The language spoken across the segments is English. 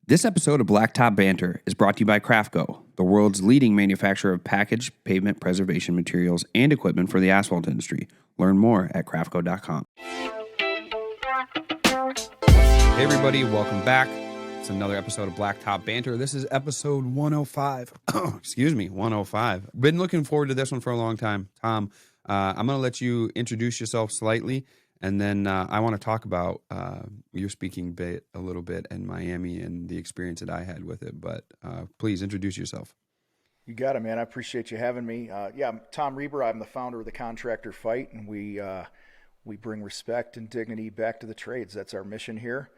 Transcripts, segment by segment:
This episode of Blacktop Banter is brought to you by Crafco, the world's leading manufacturer of packaged pavement preservation materials and equipment for the asphalt industry. Learn more at crafco.com. Hey everybody, welcome back. It's another episode of Blacktop Banter. This is episode 105. Excuse me, 105. Been looking forward to this one for a long time. Tom, I'm going to let you introduce yourself slightly. And then I want to talk about your speaking bit a little bit in Miami and the experience that I had with it. But please introduce yourself. You got it, man. I appreciate you having me. I'm Tom Reber. I'm the founder of the Contractor Fight, and we bring respect and dignity back to the trades. That's our mission here.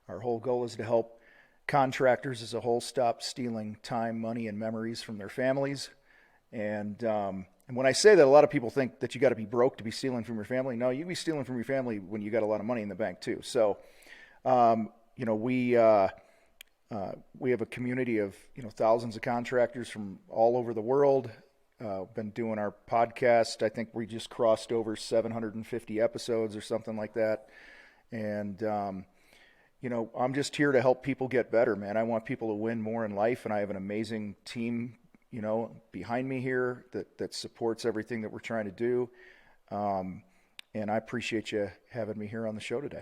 Our whole goal is to help contractors as a whole stop stealing time, money, and memories from their families. And when I say that, a lot of people think that you got to be broke to be stealing from your family. No, you can be stealing from your family when you got a lot of money in the bank too. So, we have a community of thousands of contractors from all over the world. Been doing our podcast. I think we just crossed over 750 episodes or something like that. And I'm just here to help people get better, man. I want people to win more in life, and I have an amazing team behind me here that supports everything that we're trying to do. And I appreciate you having me here on the show today.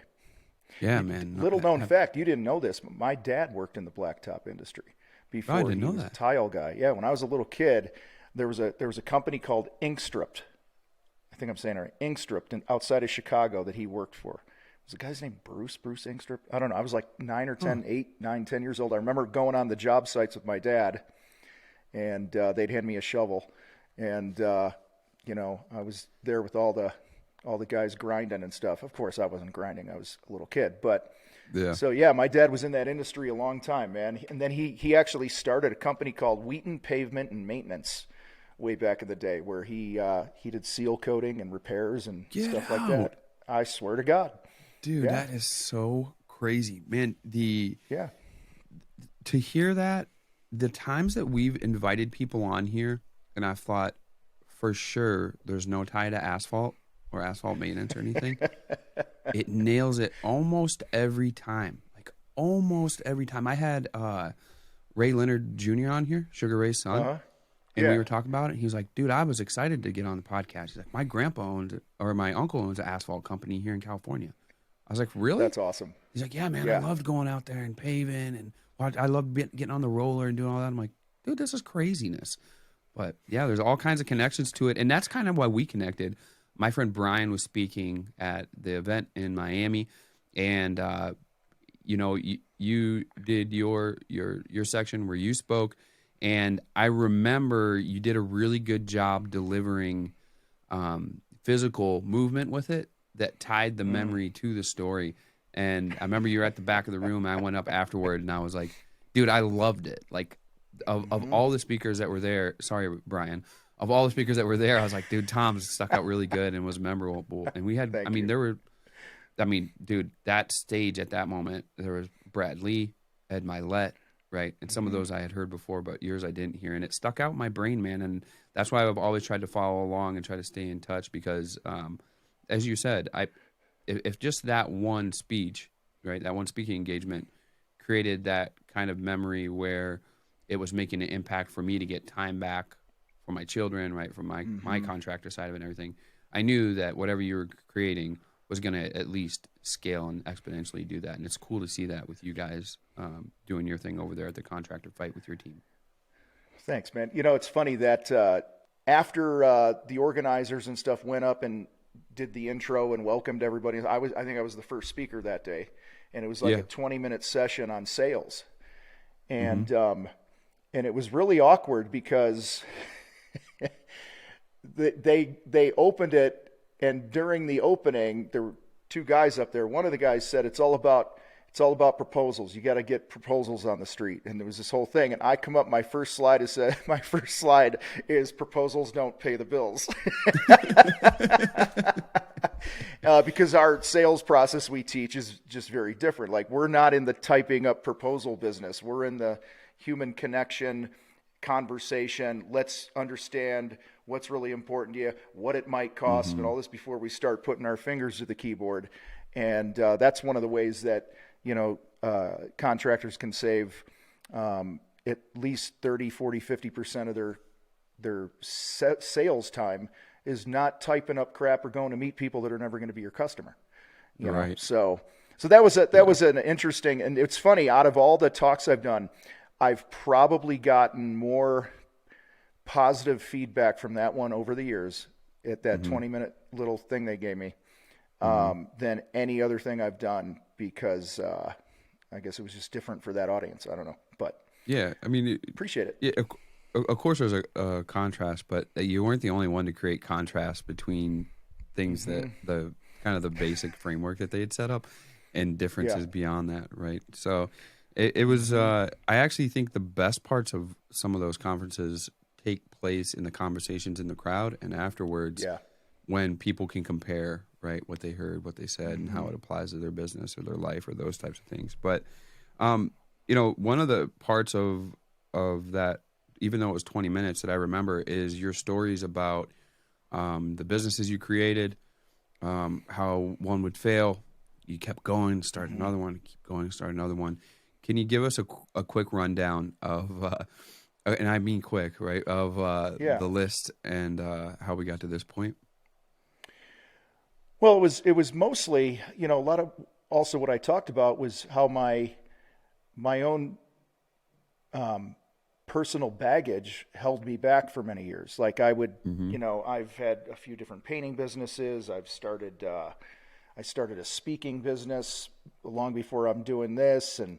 Yeah, man. Little known fact, you didn't know this, but my dad worked in the blacktop industry before I didn't he know was that. a tile guy. Yeah, when I was a little kid, there was a company called Inkstripped. I think I'm saying it right. Inkstripped outside of Chicago that he worked for. Was the guy's name Bruce Inkstripped? I don't know. I was like 10 years old. I remember going on the job sites with my dad, and they'd hand me a shovel, and I was there with all the guys grinding and stuff. Of course, I wasn't grinding; I was a little kid. But Yeah. So yeah, my dad was in that industry a long time, man. And then he actually started a company called Wheaton Pavement and Maintenance way back in the day, where he did seal coating and repairs and stuff like that. I swear to God, dude, Yeah. that is so crazy, man. Yeah. To hear that, the times that we've invited people on here, and I've thought for sure there's no tie to asphalt or asphalt maintenance or anything. It nails it almost every time. Like almost every time. I had Ray Leonard Jr. on here, Sugar Ray's son. Uh-huh. And Yeah. we were talking about it. And he was like, dude, I was excited to get on the podcast. He's like, my uncle owns an asphalt company here in California. I was like, really? That's awesome. He's like, yeah, man, Yeah. I loved going out there and paving, and I love getting on the roller and doing all that. I'm like, dude, this is craziness. But yeah, there's all kinds of connections to it. And that's kind of why we connected. My friend Brian was speaking at the event in Miami, and you did your section where you spoke, and I remember you did a really good job delivering physical movement with it that tied the memory to the story. And I remember you were at the back of the room, and I went up afterward, and I was like, dude, I loved it. Like, of all the speakers that were there, sorry, Brian, of all the speakers that were there, I was like, dude, Tom's stuck out really good and was memorable. And we had, dude, that stage at that moment, there was Brad Lee, Ed Milet, right? And some of those I had heard before, but yours I didn't hear. And it stuck out in my brain, man. And that's why I've always tried to follow along and try to stay in touch because, as you said, if just that one speech, right, that one speaking engagement created that kind of memory where it was making an impact for me to get time back for my children, right, from my contractor side of it and everything, I knew that whatever you were creating was going to at least scale and exponentially do that. And it's cool to see that with you guys doing your thing over there at the Contractor Fight with your team. Thanks, man. It's funny that after the organizers and stuff went up and did the intro and welcomed everybody, I think I was the first speaker that day, and it was like a 20-minute session on sales, and it was really awkward because they opened it, and during the opening there were two guys up there. One of the guys said it's all about proposals. You got to get proposals on the street. And there was this whole thing. And I come up, my first slide is proposals don't pay the bills. Because our sales process we teach is just very different. Like, we're not in the typing up proposal business. We're in the human connection, conversation. Let's understand what's really important to you, what it might cost, and all this before we start putting our fingers to the keyboard. And that's one of the ways that contractors can save at least 30, 40, 50% of their sales time is not typing up crap or going to meet people that are never going to be your customer. You know? Right. So that was an interesting, and it's funny, out of all the talks I've done, I've probably gotten more positive feedback from that one over the years at that 20-minute little thing they gave me than any other thing I've done, because I guess it was just different for that audience. I don't know, but Yeah, I mean, appreciate it. yeah, of course there's a contrast, but you weren't the only one to create contrast between things that the kind of the basic framework that they had set up and differences beyond that, right? So it was, I actually think the best parts of some of those conferences take place in the conversations in the crowd and afterwards when people can compare, right, what they heard, what they said, and how it applies to their business or their life or those types of things. But, you know, one of the parts of that, even though it was 20 minutes, that I remember is your stories about the businesses you created, how one would fail, you kept going, start another one, keep going, start another one. Can you give us a quick rundown of, and I mean quick, right, of the list and how we got to this point? Well, it was mostly, you know, a lot of also what I talked about was how my own personal baggage held me back for many years. Like I would, you know, I've had a few different painting businesses. I started a speaking business long before I'm doing this, and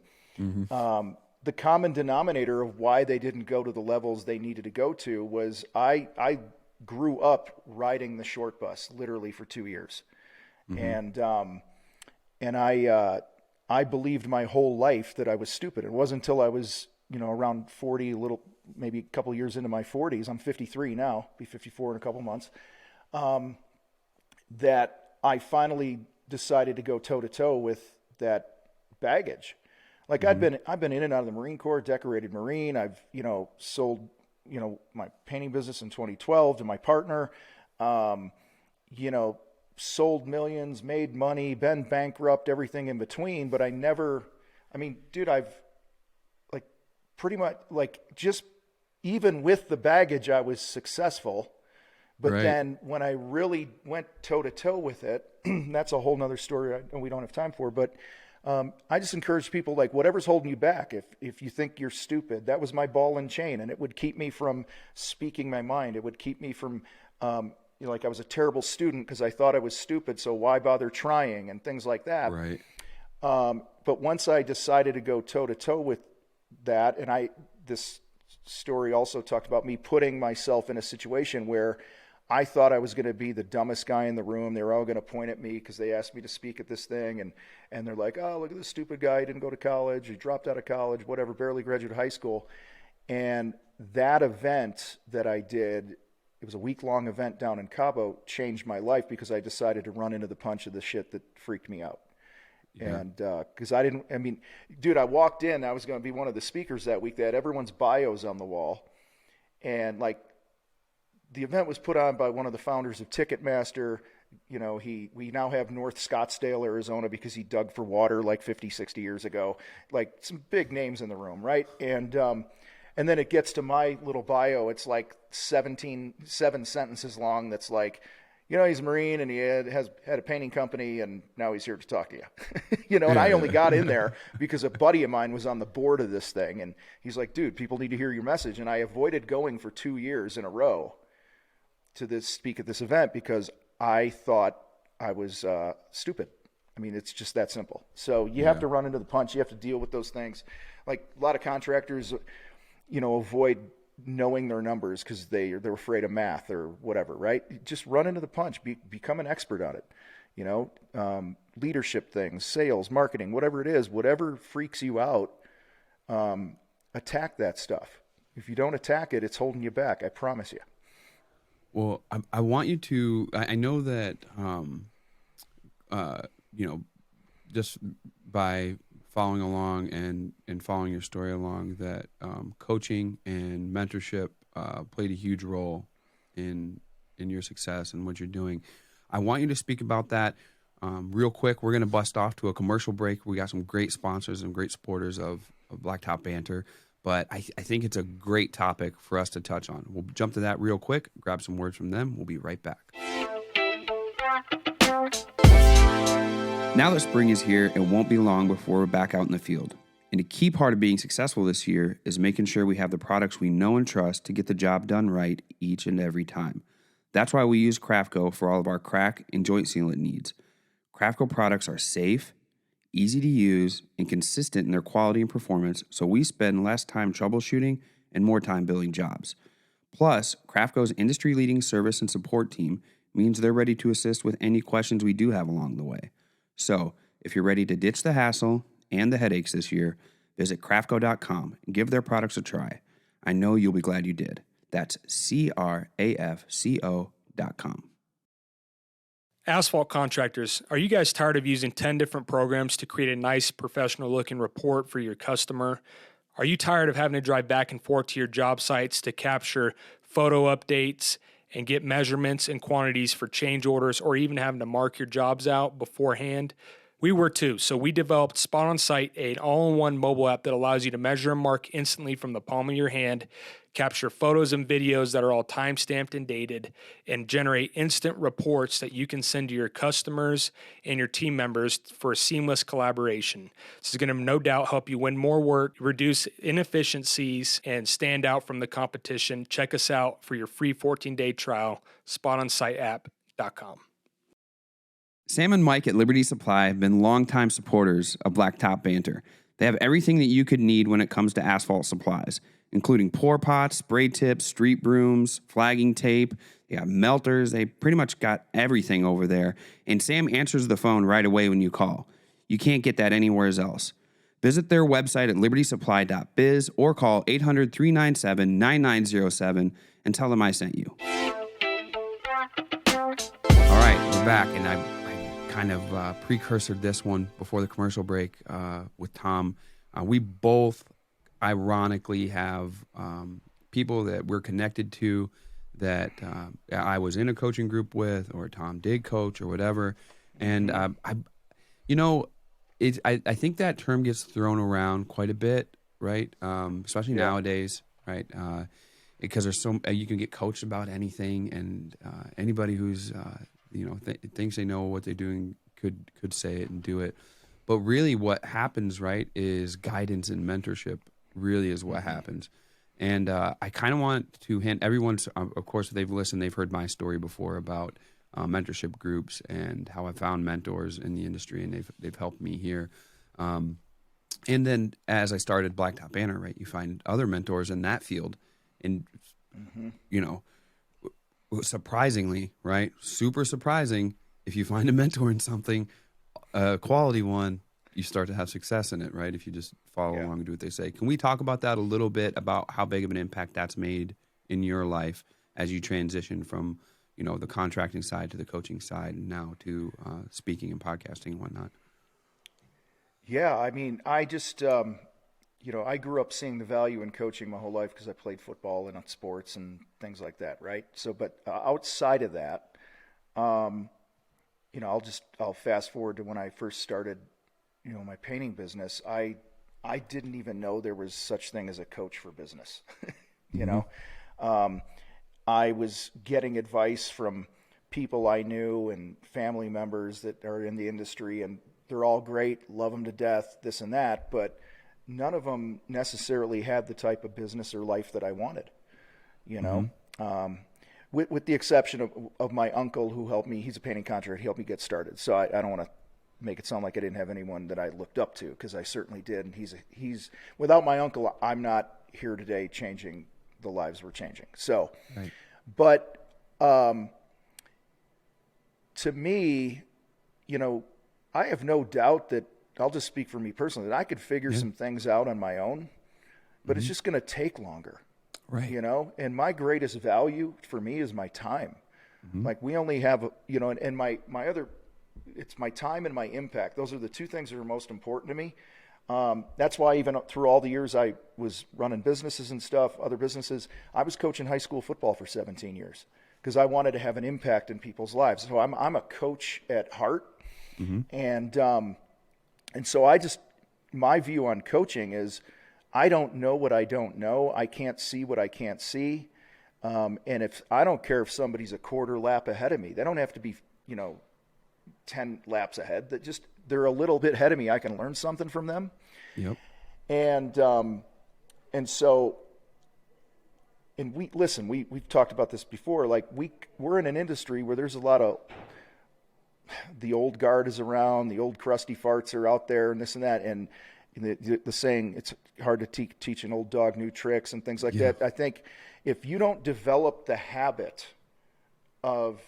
the common denominator of why they didn't go to the levels they needed to go to was I grew up riding the short bus literally for 2 years, and I believed my whole life that I was stupid. It wasn't until I was, you know, around 40, maybe a couple years into my 40s. I'm 53 now, be 54 in a couple months. That I finally decided to go toe to toe with that baggage. Like I've been in and out of the Marine Corps, decorated Marine. I've, you know, sold, you know, my painting business in 2012 to my partner. You know, sold millions, made money, been bankrupt, everything in between. But I mean, dude, I've like pretty much like just even with the baggage, I was successful. But then when I really went toe to toe with it, that's a whole nother story we don't have time for. But I just encourage people, like, whatever's holding you back, if you think you're stupid, that was my ball and chain, and it would keep me from speaking my mind. It would keep me from, you know, like I was a terrible student because I thought I was stupid, so why bother trying and things like that. Right. But once I decided to go toe to toe with that, and this story also talked about me putting myself in a situation where I thought I was going to be the dumbest guy in the room. They were all going to point at me because they asked me to speak at this thing. And they're like, oh, look at this stupid guy. He didn't go to college. He dropped out of college, whatever, barely graduated high school. And that event that I did, it was a week-long event down in Cabo, changed my life because I decided to run into the punch of the shit that freaked me out. Yeah. And because I mean, dude, I walked in. I was going to be one of the speakers that week. They had everyone's bios on the wall. And, like, the event was put on by one of the founders of Ticketmaster. You know, we now have North Scottsdale, Arizona, because he dug for water like 50, 60 years ago. Like, some big names in the room, right? And then it gets to my little bio. It's like 7 sentences long. That's like, you know, he's a Marine and he had a painting company and now he's here to talk to you. You know, and I only got in there because a buddy of mine was on the board of this thing. And he's like, dude, people need to hear your message. And I avoided going for 2 years in a row to speak at this event because I thought I was stupid. I mean, it's just that simple. So you have to run into the punch. You have to deal with those things. Like a lot of contractors, you know, avoid knowing their numbers because they're afraid of math or whatever, right? Just run into the punch. Become an expert on it. You know, leadership things, sales, marketing, whatever it is, whatever freaks you out, attack that stuff. If you don't attack it, it's holding you back. I promise you. Well, I want you to, I know that, you know, just by following along and following your story along, that coaching and mentorship played a huge role in your success and what you're doing. I want you to speak about that, Real quick, we're going to bust off to a commercial break. We got some great sponsors and great supporters of Blacktop Banter, but I think it's a great topic for us to touch on. We'll jump to that real quick, grab some words from them. We'll be right back. Now that spring is here, it won't be long before we're back out in the field. And a key part of being successful this year is making sure we have the products we know and trust to get the job done right each and every time. That's why we use Crafco for all of our crack and joint sealant needs. Crafco products are safe, easy to use, and consistent in their quality and performance, so we spend less time troubleshooting and more time building jobs. Plus, Crafco's industry-leading service and support team means they're ready to assist with any questions we do have along the way. So, if you're ready to ditch the hassle and the headaches this year, visit Crafco.com and give their products a try. I know you'll be glad you did. That's CRAFCO.com. Asphalt contractors, are you guys tired of using 10 different programs to create a nice professional looking report for your customer? Are you tired of having to drive back and forth to your job sites to capture photo updates and get measurements and quantities for change orders, or even having to mark your jobs out beforehand? We were too, so we developed Spot On Site, an all-in-one mobile app that allows you to measure and mark instantly from the palm of your hand, capture photos and videos that are all time-stamped and dated, and generate instant reports that you can send to your customers and your team members for a seamless collaboration. This is going to no doubt help you win more work, reduce inefficiencies, and stand out from the competition. Check us out for your free 14-day trial, spotonsiteapp.com. Sam and Mike at Liberty Supply have been longtime supporters of Blacktop Banter. They have everything that you could need when it comes to asphalt supplies, including pour pots, spray tips, street brooms, flagging tape. They got melters. They pretty much got everything over there. And Sam answers the phone right away when you call. You can't get that anywhere else. Visit their website at libertysupply.biz or call 800-397-9907 and tell them I sent you. All right, we're back, and I kind of precursored this one before the commercial break with Tom. We both ironically have people that we're connected to that I was in a coaching group with, or Tom did coach, or whatever. And I think that term gets thrown around quite a bit, right? Especially nowadays, right? Because there's you can get coached about anything, and anybody who's thinks they know what they're doing could say it and do it. But really what happens, right, is guidance and mentorship really is what happens. And I kind of want to hint everyone's, of course, if they've listened, they've heard my story before about mentorship groups and how I found mentors in the industry, and they've helped me here. And then as I started Blacktop Banner, right, you find other mentors in that field. And, surprisingly, right, super surprising, if you find a mentor in something, a quality one, you start to have success in it, right? If you just follow along and do what they say. Can we talk about that a little bit, about how big of an impact that's made in your life as you transition from, the contracting side to the coaching side, and now to speaking and podcasting and whatnot? Yeah, I mean, I just, I grew up seeing the value in coaching my whole life because I played football and sports and things like that, right? So, but outside of that, I'll fast forward to when I first started, my painting business. I didn't even know there was such thing as a coach for business. I was getting advice from people I knew and family members that are in the industry, and they're all great, love them to death, this and that, but none of them necessarily had the type of business or life that I wanted, with the exception of my uncle, who helped me. He's a painting contractor. He helped me get started. So I don't want to make it sound like I didn't have anyone that I looked up to, because I certainly did. And he's without my uncle, I'm not here today changing the lives we're changing. So, right. But to me, I have no doubt that, I'll just speak for me personally, that I could figure some things out on my own, but it's just going to take longer. Right. And my greatest value for me is my time. Like, we only have, and my other, it's my time and my impact. Those are the two things that are most important to me. That's why even through all the years I was running businesses and stuff, other businesses, I was coaching high school football for 17 years because I wanted to have an impact in people's lives. So I'm a coach at heart. And so my view on coaching is I don't know what I don't know. I can't see what I can't see. And I don't care if somebody's a quarter lap ahead of me. They don't have to be, 10 laps ahead. They're a little bit ahead of me. I can learn something from them. Yep. And we've talked about this before. Like we're in an industry where there's a lot of the old guard is around, the old crusty farts are out there, and this and that. And the saying, it's hard to teach an old dog new tricks and things like that. I think if you don't develop the habit of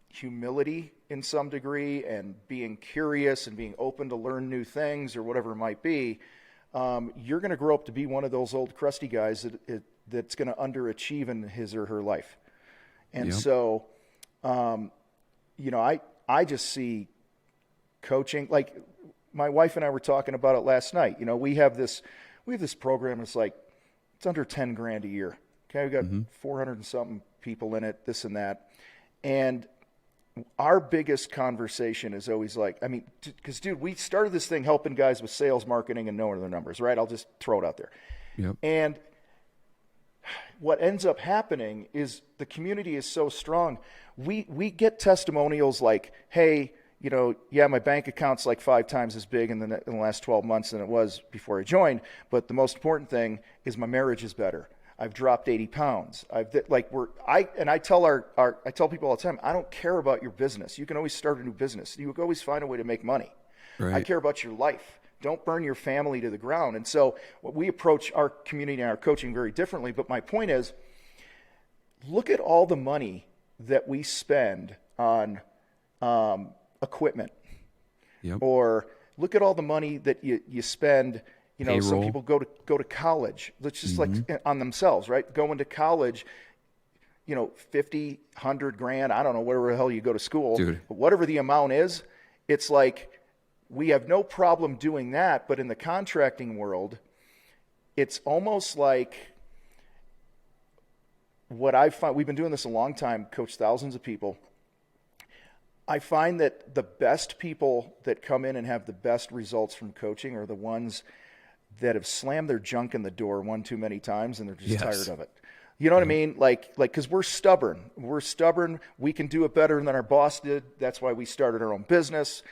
humility in some degree and being curious and being open to learn new things or whatever it might be, you're going to grow up to be one of those old crusty guys that's going to underachieve in his or her life. And so, I just see coaching, like my wife and I were talking about it last night. We have this program. It's under 10 grand a year. Okay. We got 400 and something people in it, this and that. And our biggest conversation is always because dude, we started this thing helping guys with sales, marketing, and knowing their numbers, right? I'll just throw it out there. Yep. And what ends up happening is the community is so strong. We get testimonials like, hey, my bank account's 5 times as big in the last 12 months than it was before I joined. But the most important thing is my marriage is better. I've dropped 80 pounds. I tell people all the time, I don't care about your business. You can always start a new business. You can always find a way to make money. Right. I care about your life. Don't burn your family to the ground. And so we approach our community and our coaching very differently. But my point is, look at all the money that we spend on equipment. Yep. Or look at all the money that you spend. Payroll. Some people go to college. Let's just on themselves, right? Going to college, 50, 100 grand. I don't know, whatever the hell you go to school. Dude. But whatever the amount is, it's we have no problem doing that. But in the contracting world, it's almost like what I find. We've been doing this a long time, coached thousands of people. I find that the best people that come in and have the best results from coaching are the ones that have slammed their junk in the door one too many times and they're just tired of it. You know what I mean? Because we're stubborn. We're stubborn. We can do it better than our boss did. That's why we started our own business.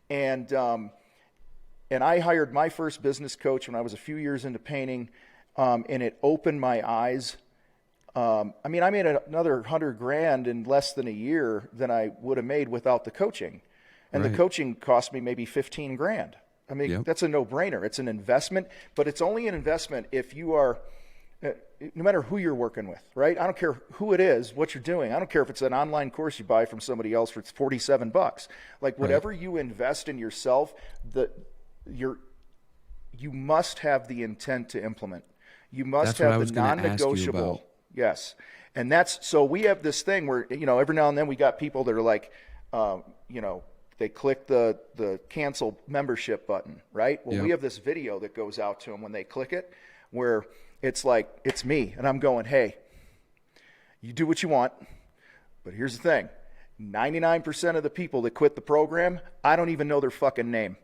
And I hired my first business coach when I was a few years into painting, and it opened my eyes. I made another 100 grand in less than a year than I would have made without the coaching. And the coaching cost me maybe 15 grand. That's a no-brainer. It's an investment, but it's only an investment if you are, no matter who you're working with, right? I don't care who it is, what you're doing. I don't care if it's an online course you buy from somebody else for $47. Whatever you invest in yourself, you must have the intent to implement. You must have the non-negotiable. Yes. And so we have this thing where, every now and then we got people that are they click the cancel membership button, right? Well, we have this video that goes out to them when they click it where it's it's me. And I'm going, hey, you do what you want. But here's the thing. 99% of the people that quit the program, I don't even know their fucking name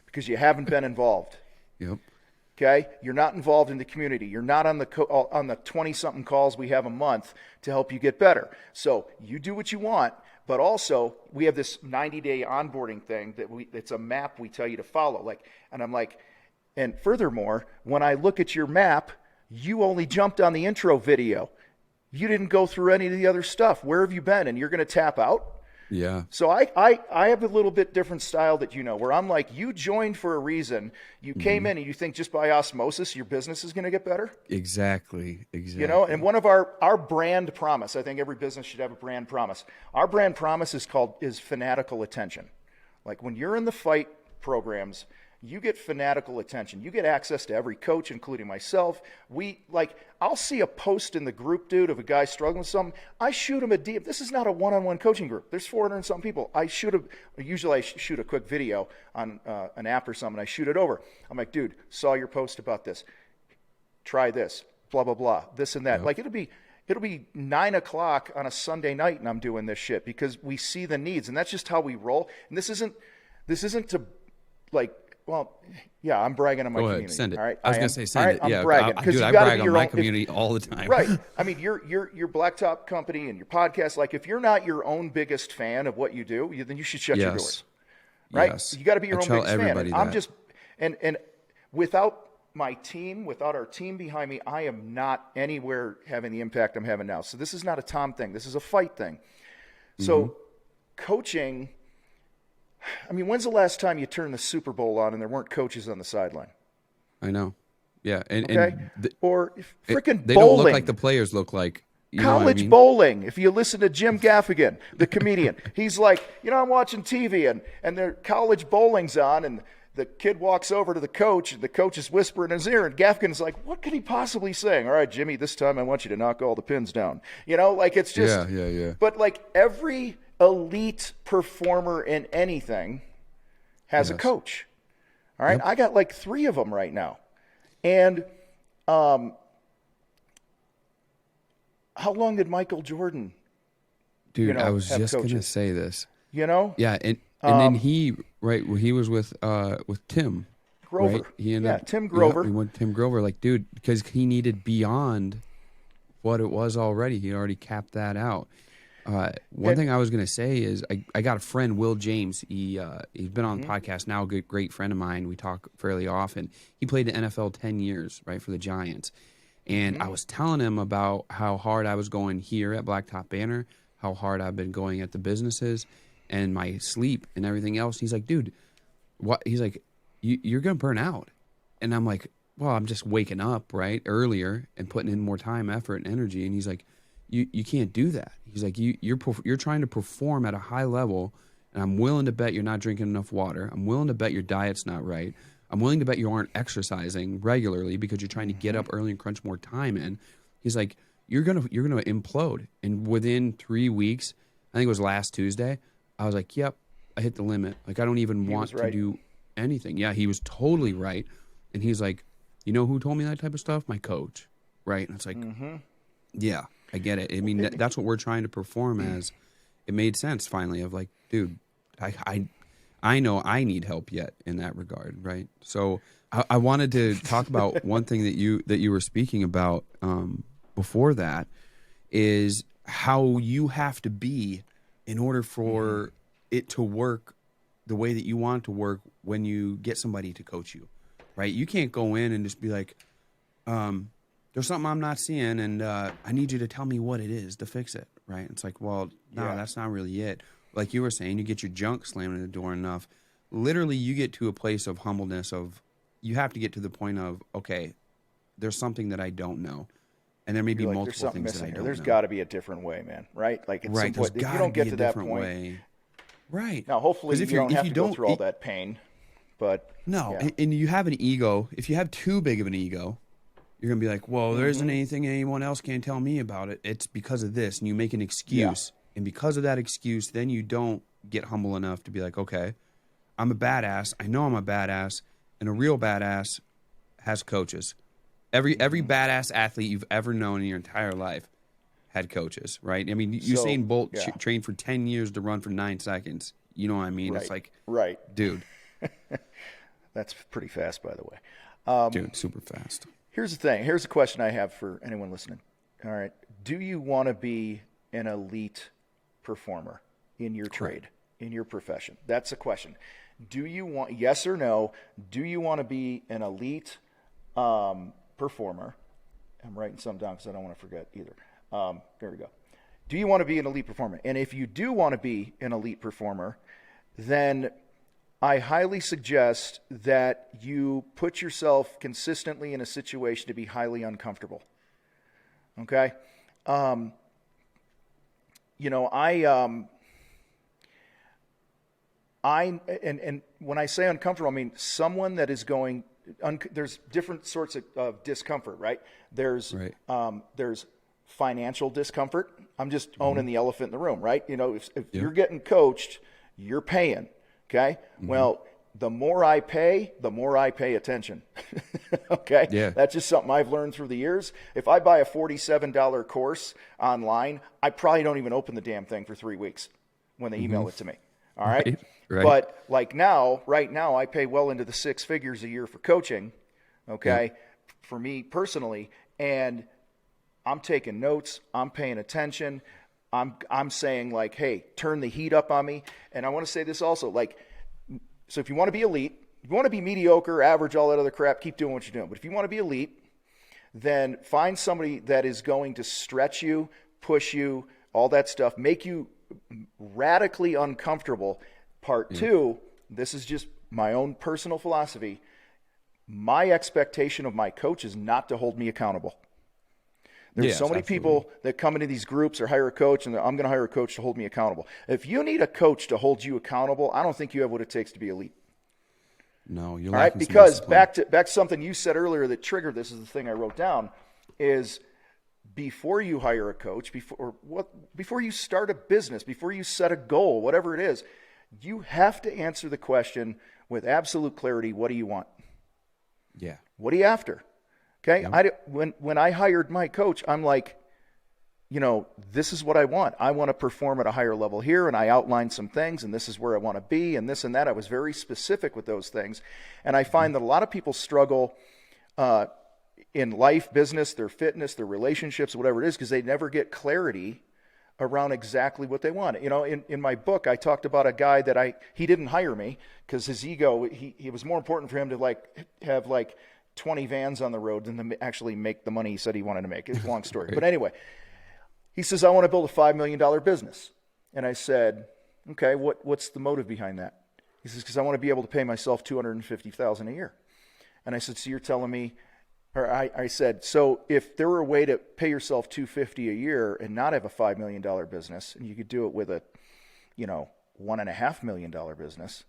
because you haven't been involved. Yep. Okay, you're not involved in the community. You're not on the 20-something calls we have a month to help you get better. So you do what you want, but also we have this 90-day onboarding thing it's a map we tell you to follow. And furthermore, when I look at your map, you only jumped on the intro video. You didn't go through any of the other stuff. Where have you been? And you're going to tap out? Yeah. So I have a little bit different style that where I'm you joined for a reason. You came in and you think just by osmosis your business is going to get better. Exactly. And one of our brand promise, I think every business should have a brand promise. Our brand promise is fanatical attention. When you're in the fight programs, you get fanatical attention. You get access to every coach, including myself. I'll see a post in the group, dude, of a guy struggling with something. I shoot him a DM. This is not a one-on-one coaching group. There's 400 and something people. Usually I shoot a quick video on an app or something. I shoot it over. I'm like, dude, saw your post about this. Try this, blah, blah, blah, this and that. Yep. it'll be 9 o'clock on a Sunday night and I'm doing this shit because we see the needs, and that's just how we roll. And this isn't to like, well, yeah, I'm bragging on my community. Ahead, send it. All right, I was gonna say send it. I'm Yeah, bragging because dude, you I got to brag be on your my own community all the time. right. I mean, your Blacktop company and your podcast. Like, if you're not your own biggest fan of what you do, then you should shut your doors. Right? Yes. You got to be your I own tell biggest fan. everybody And I'm that. just and without my team, without our team behind me, I am not anywhere having the impact I'm having now. So this is not a Tom thing. This is a fight thing. So coaching. I mean, when's the last time you turned the Super Bowl on and there weren't coaches on the sideline? I know. Yeah, Okay. Or freaking they bowling. don't look like the players look like. You know what I College mean? bowling. If you listen to Jim Gaffigan, the comedian, he's like, I'm watching TV and their college bowling's on, and the kid walks over to the coach, and the coach is whispering in his ear, and Gaffigan's like, what could he possibly say? All right, Jimmy, this time I want you to knock all the pins down. Like it's just. Yeah. But like every elite performer in anything has a coach. All right, I got like 3 of them right now. And how long did Michael Jordan? Dude, I was have just coaches? gonna say this. Yeah, and then he was with Tim Grover. Right? He ended up, Tim Grover. He went Tim Grover, like, dude, because he needed beyond what it was already. He already capped that out. One thing I was gonna say is I got a friend, Will James. He's been on the podcast now, a great friend of mine. We talk fairly often. He played the NFL 10 years, right, for the Giants. And I was telling him about how hard I was going here at Blacktop Banter, how hard I've been going at the businesses, and my sleep and everything else. He's like, dude, what? He's like, you're gonna burn out. And I'm like, well, I'm just waking up right earlier and putting in more time, effort, and energy. And he's like, you can't do that. He's like, you're trying to perform at a high level, and I'm willing to bet you're not drinking enough water. I'm willing to bet your diet's not right. I'm willing to bet you aren't exercising regularly because you're trying to get up early and crunch more time in. He's like, you're gonna implode. And within 3 weeks, I think it was last Tuesday, I was like, yep, I hit the limit. Like, I don't even want to do anything. Yeah, he was totally right. And he's like, you know who told me that type of stuff? My coach, right? And it's like, yeah, I get it. I mean, that's what we're trying to perform as. It made sense finally of like, dude, I know I need help yet in that regard, right? So I wanted to talk about one thing that you were speaking about before that is how you have to be in order for it to work the way that you want it to work when you get somebody to coach you, right? You can't go in and just be like, there's something I'm not seeing, and I need you to tell me what it is to fix it, right? It's like, well, no, that's not really it. Like you were saying, you get your junk slammed in the door enough. Literally, you get to a place of humbleness of, you have to get to the point of, okay, there's something that I don't know. And there may be multiple things that I don't know. There's got to be a different way, man, right? Like at some point, if you don't get to that point. Way. Right. Now, hopefully you don't have to go through all that pain, but. No, and you have an ego. If you have too big of an ego, you're going to be like, well, there isn't anything anyone else can tell me about it. It's because of this. And you make an excuse. And because of that excuse, then you don't get humble enough to be like, okay, I'm a badass. I know I'm a badass. And a real badass has coaches. Every badass athlete you've ever known in your entire life had coaches, right? I mean, Usain Bolt trained for 10 years to run for 9 seconds. You know what I mean? Right. It's like, dude. That's pretty fast, by the way. Dude, super fast. Here's the thing. Here's a question I have for anyone listening. All right. Do you want to be an elite performer in your trade, in your profession? That's a question. Do you want, yes or no, do you want to be an elite performer? I'm writing some down because I don't want to forget either. There we go. Do you want to be an elite performer? And if you do want to be an elite performer, then I highly suggest that you put yourself consistently in a situation to be highly uncomfortable. Okay? And when I say uncomfortable, I mean someone that is going. There's different sorts of discomfort, right? There's financial discomfort. I'm just owning the elephant in the room, right? You know, if you're getting coached, you're paying. Okay. Well, the more I pay, the more I pay attention. Okay? Yeah. That's just something I've learned through the years. If I buy a $47 course online, I probably don't even open the damn thing for 3 weeks when they email it to me. All right? Right. But like right now, I pay well into the 6 figures a year for coaching, okay, for me personally, and I'm taking notes, I'm paying attention, I'm saying like, hey, turn the heat up on me. And I want to say this also, like, so if you want to be elite, if you want to be mediocre, average, all that other crap, keep doing what you're doing. But if you want to be elite, then find somebody that is going to stretch you, push you, all that stuff, make you radically uncomfortable. Part two, this is just my own personal philosophy. My expectation of my coach is not to hold me accountable. There's so many people that come into these groups or hire a coach and I'm going to hire a coach to hold me accountable. If you need a coach to hold you accountable, I don't think you have what it takes to be elite. No, you're all right. Because back to something you said earlier that triggered this is the thing I wrote down is before you hire a coach, before you start a business, before you set a goal, whatever it is, you have to answer the question with absolute clarity. What do you want? Yeah. What are you after? Okay. Yep. When I hired my coach, I'm like, this is what I want. I want to perform at a higher level here. And I outlined some things and this is where I want to be and this and that. I was very specific with those things. And I find that a lot of people struggle in life, business, their fitness, their relationships, whatever it is, because they never get clarity around exactly what they want. In my book, I talked about a guy that he didn't hire me because his ego, it was more important for him to have 20 vans on the road than to actually make the money he said he wanted to make. It's a long story. Right. But anyway, he says, I want to build a $5 million business. And I said, okay, what's the motive behind that? He says, because I want to be able to pay myself $250,000 a year. And I said, so you're telling me, or I said, so if there were a way to pay yourself $250 a year and not have a $5 million business, and you could do it with a, $1.5 million business,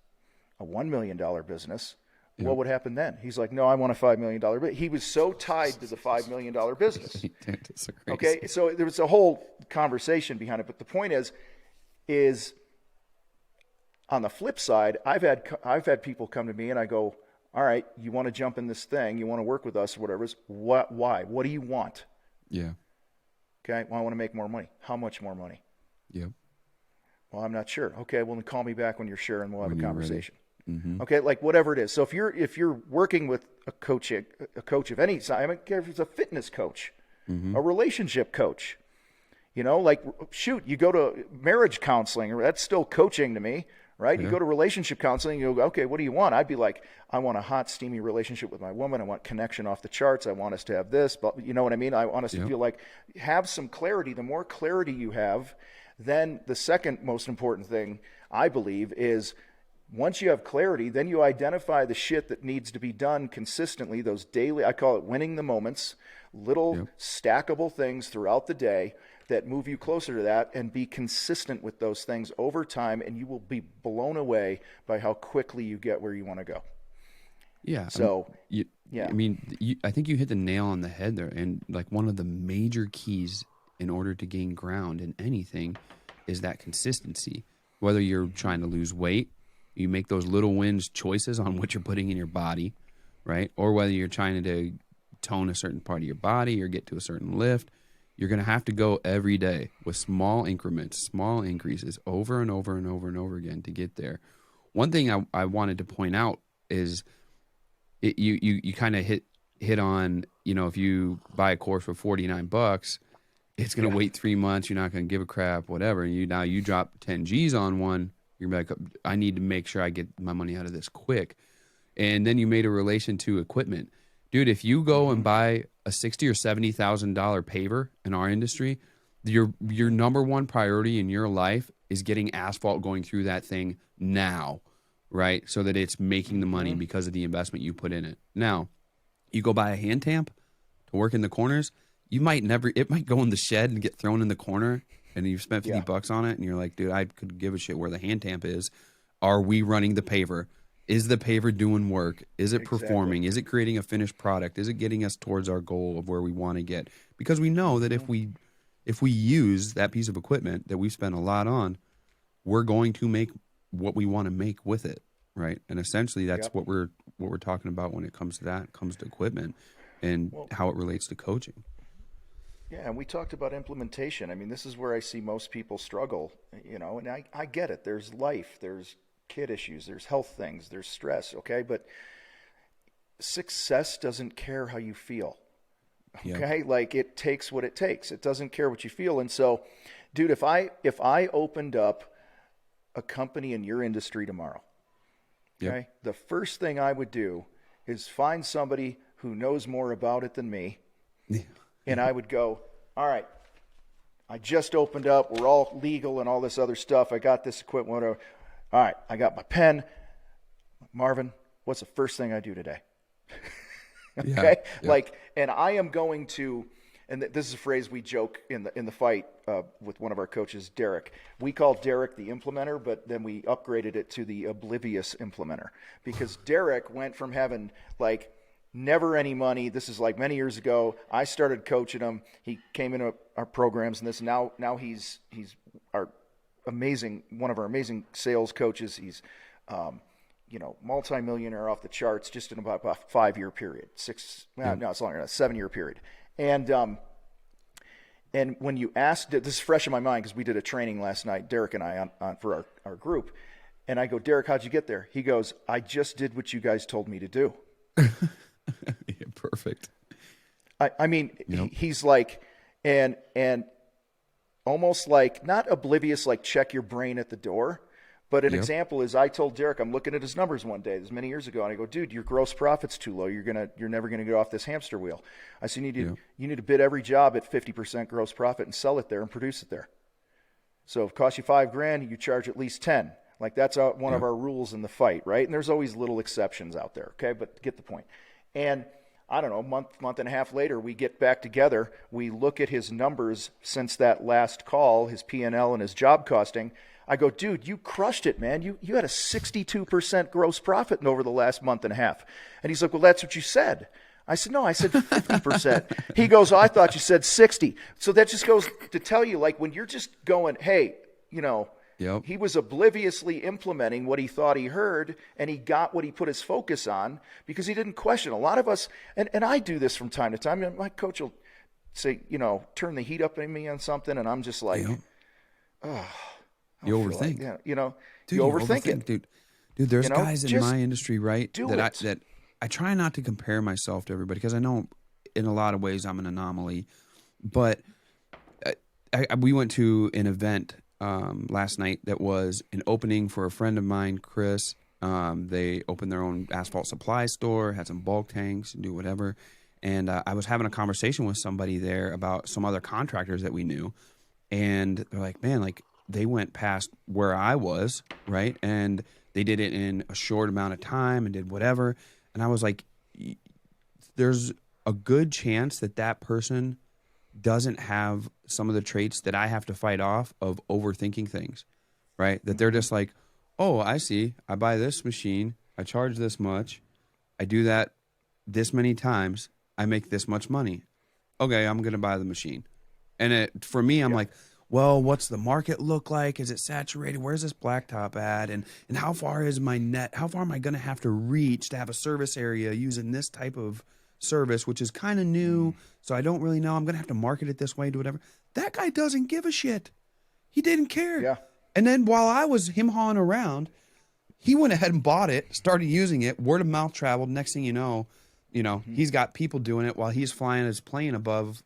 a $1 million business, what would happen then? He's like, no, I want a $5 million business. He was so tied to the $5 million business. Okay, so there was a whole conversation behind it. But the point is on the flip side, I've had people come to me and I go, all right, you want to jump in this thing, you want to work with us or whatever. Why? What do you want? Yeah. Okay, well, I want to make more money. How much more money? Yep. Well, I'm not sure. Okay, well, then call me back when you're sure and we'll have a conversation. Mm-hmm. Okay, like whatever it is. So if you're working with a coach of any size, I don't care if it's a fitness coach, a relationship coach, you go to marriage counseling, that's still coaching to me, right? Yeah. You go to relationship counseling, you go, okay, what do you want? I'd be like, I want a hot, steamy relationship with my woman. I want connection off the charts. I want us to have this, but you know what I mean? I want us to feel like have some clarity. The more clarity you have, then the second most important thing I believe is once you have clarity, then you identify the shit that needs to be done consistently, those daily, I call it winning the moments, little stackable things throughout the day that move you closer to that, and be consistent with those things over time, and you will be blown away by how quickly you get where you want to go. Yeah. So, I think you hit the nail on the head there. And like one of the major keys in order to gain ground in anything is that consistency. Whether you're trying to lose weight, you make those little wins choices on what you're putting in your body, right? Or whether you're trying to tone a certain part of your body or get to a certain lift, you're going to have to go every day with small increments, small increases over and over and over and over again to get there. One thing I wanted to point out is you kind of hit on, if you buy a course for $49, it's going to wait 3 months. You're not going to give a crap, whatever. And you drop 10 G's on one. You're like, I need to make sure I get my money out of this quick. And then you made a relation to equipment. Dude, if you go and buy a $60,000 or $70,000 paver in our industry, your number one priority in your life is getting asphalt going through that thing now, right? So that it's making the money because of the investment you put in it. Now, you go buy a hand tamp to work in the corners, it might go in the shed and get thrown in the corner, and you've spent $50 on it, and you're like, dude, I could give a shit where the hand tamp is. Are we running the paver? Is the paver doing work? Is it performing? Is it creating a finished product? Is it getting us towards our goal of where we want to get? Because we know that if we use that piece of equipment that we spent a lot on, we're going to make what we want to make with it, right? And essentially that's Yep. what we're talking about when it comes to that, it comes to equipment and Well, how it relates to coaching. yeah, and we talked about implementation. I mean, this is where I see most people struggle, and I get it. There's life, there's kid issues, there's health things, there's stress, okay? But success doesn't care how you feel, okay? Yep. Like, it takes what it takes. It doesn't care what you feel. And so, dude, if I opened up a company in your industry tomorrow, okay, Yep. the first thing I would do is find somebody who knows more about it than me, Yeah. and I would go, all right, I just opened up. We're all legal and all this other stuff. I got this equipment, whatever. All right, I got my pen. Marvin, what's the first thing I do today? Okay? Yeah. Like, and I am going to, and this is a phrase we joke in the fight with one of our coaches, Derek. We call Derek the implementer, but then we upgraded it to the oblivious implementer, because Derek went from having like never any money. This is like many years ago. I started coaching him. He came into our programs, and this now he's our one of our amazing sales coaches. He's multi-millionaire off the charts just in about a 5-year period. No, it's longer than a 7-year period. And when you asked, this is fresh in my mind because we did a training last night, Derek and I, on for our group. And I go, Derek, how'd you get there? He goes, I just did what you guys told me to do. Yeah, perfect. I mean, Yep. he's like, and almost like, not oblivious, like check your brain at the door. But an Yep. example is, I told Derek, I'm looking at his numbers one day, this was many years ago, and I go, dude, your gross profit's too low. You're never gonna get off this hamster wheel. I said, you need to bid every job at 50% gross profit and sell it there and produce it there. So if it costs you $5,000, you charge at least 10. Like, that's one of our rules in the fight, right? And there's always little exceptions out there, okay? But get the point. And I don't know, month and a half later, we get back together. We look at his numbers since that last call, his P&L and his job costing. I go, dude, you crushed it, man. You had a 62% gross profit over the last month and a half. And he's like, well, that's what you said. I said, no, I said 50%. He goes, oh, I thought you said 60. So that just goes to tell you, like, when you're just going, hey, Yep. he was obliviously implementing what he thought he heard, and he got what he put his focus on because he didn't question. A lot of us, and I do this from time to time. My coach will say, turn the heat up in me on something, and I'm just like, Yep. oh. You overthink. Dude, you you overthink it. Dude, there's guys in just my industry, right? do that it. I try not to compare myself to everybody because I know in a lot of ways I'm an anomaly. But we went to an event last night that was an opening for a friend of mine, Chris. They opened their own asphalt supply store, had some bulk tanks, and do whatever. And I was having a conversation with somebody there about some other contractors that we knew, and they're like, man, like, they went past where I was, right? And they did it in a short amount of time and did whatever. And I was like, there's a good chance that person doesn't have some of the traits that I have to fight off of overthinking things, right? That they're just like, oh, I see. I buy this machine. I charge this much. I do that this many times. I make this much money. Okay, I'm going to buy the machine. And for me, I'm like, well, what's the market look like? Is it saturated? Where's this blacktop at? And how far is my net? How far am I going to have to reach to have a service area using this type of service, which is kind of new? So I don't really know. I'm going to have to market it this way, do whatever. That guy doesn't give a shit. He didn't care. Yeah. And then while I was him-hawing around, he went ahead and bought it, started using it. Word of mouth traveled. Next thing you know, he's got people doing it while he's flying his plane above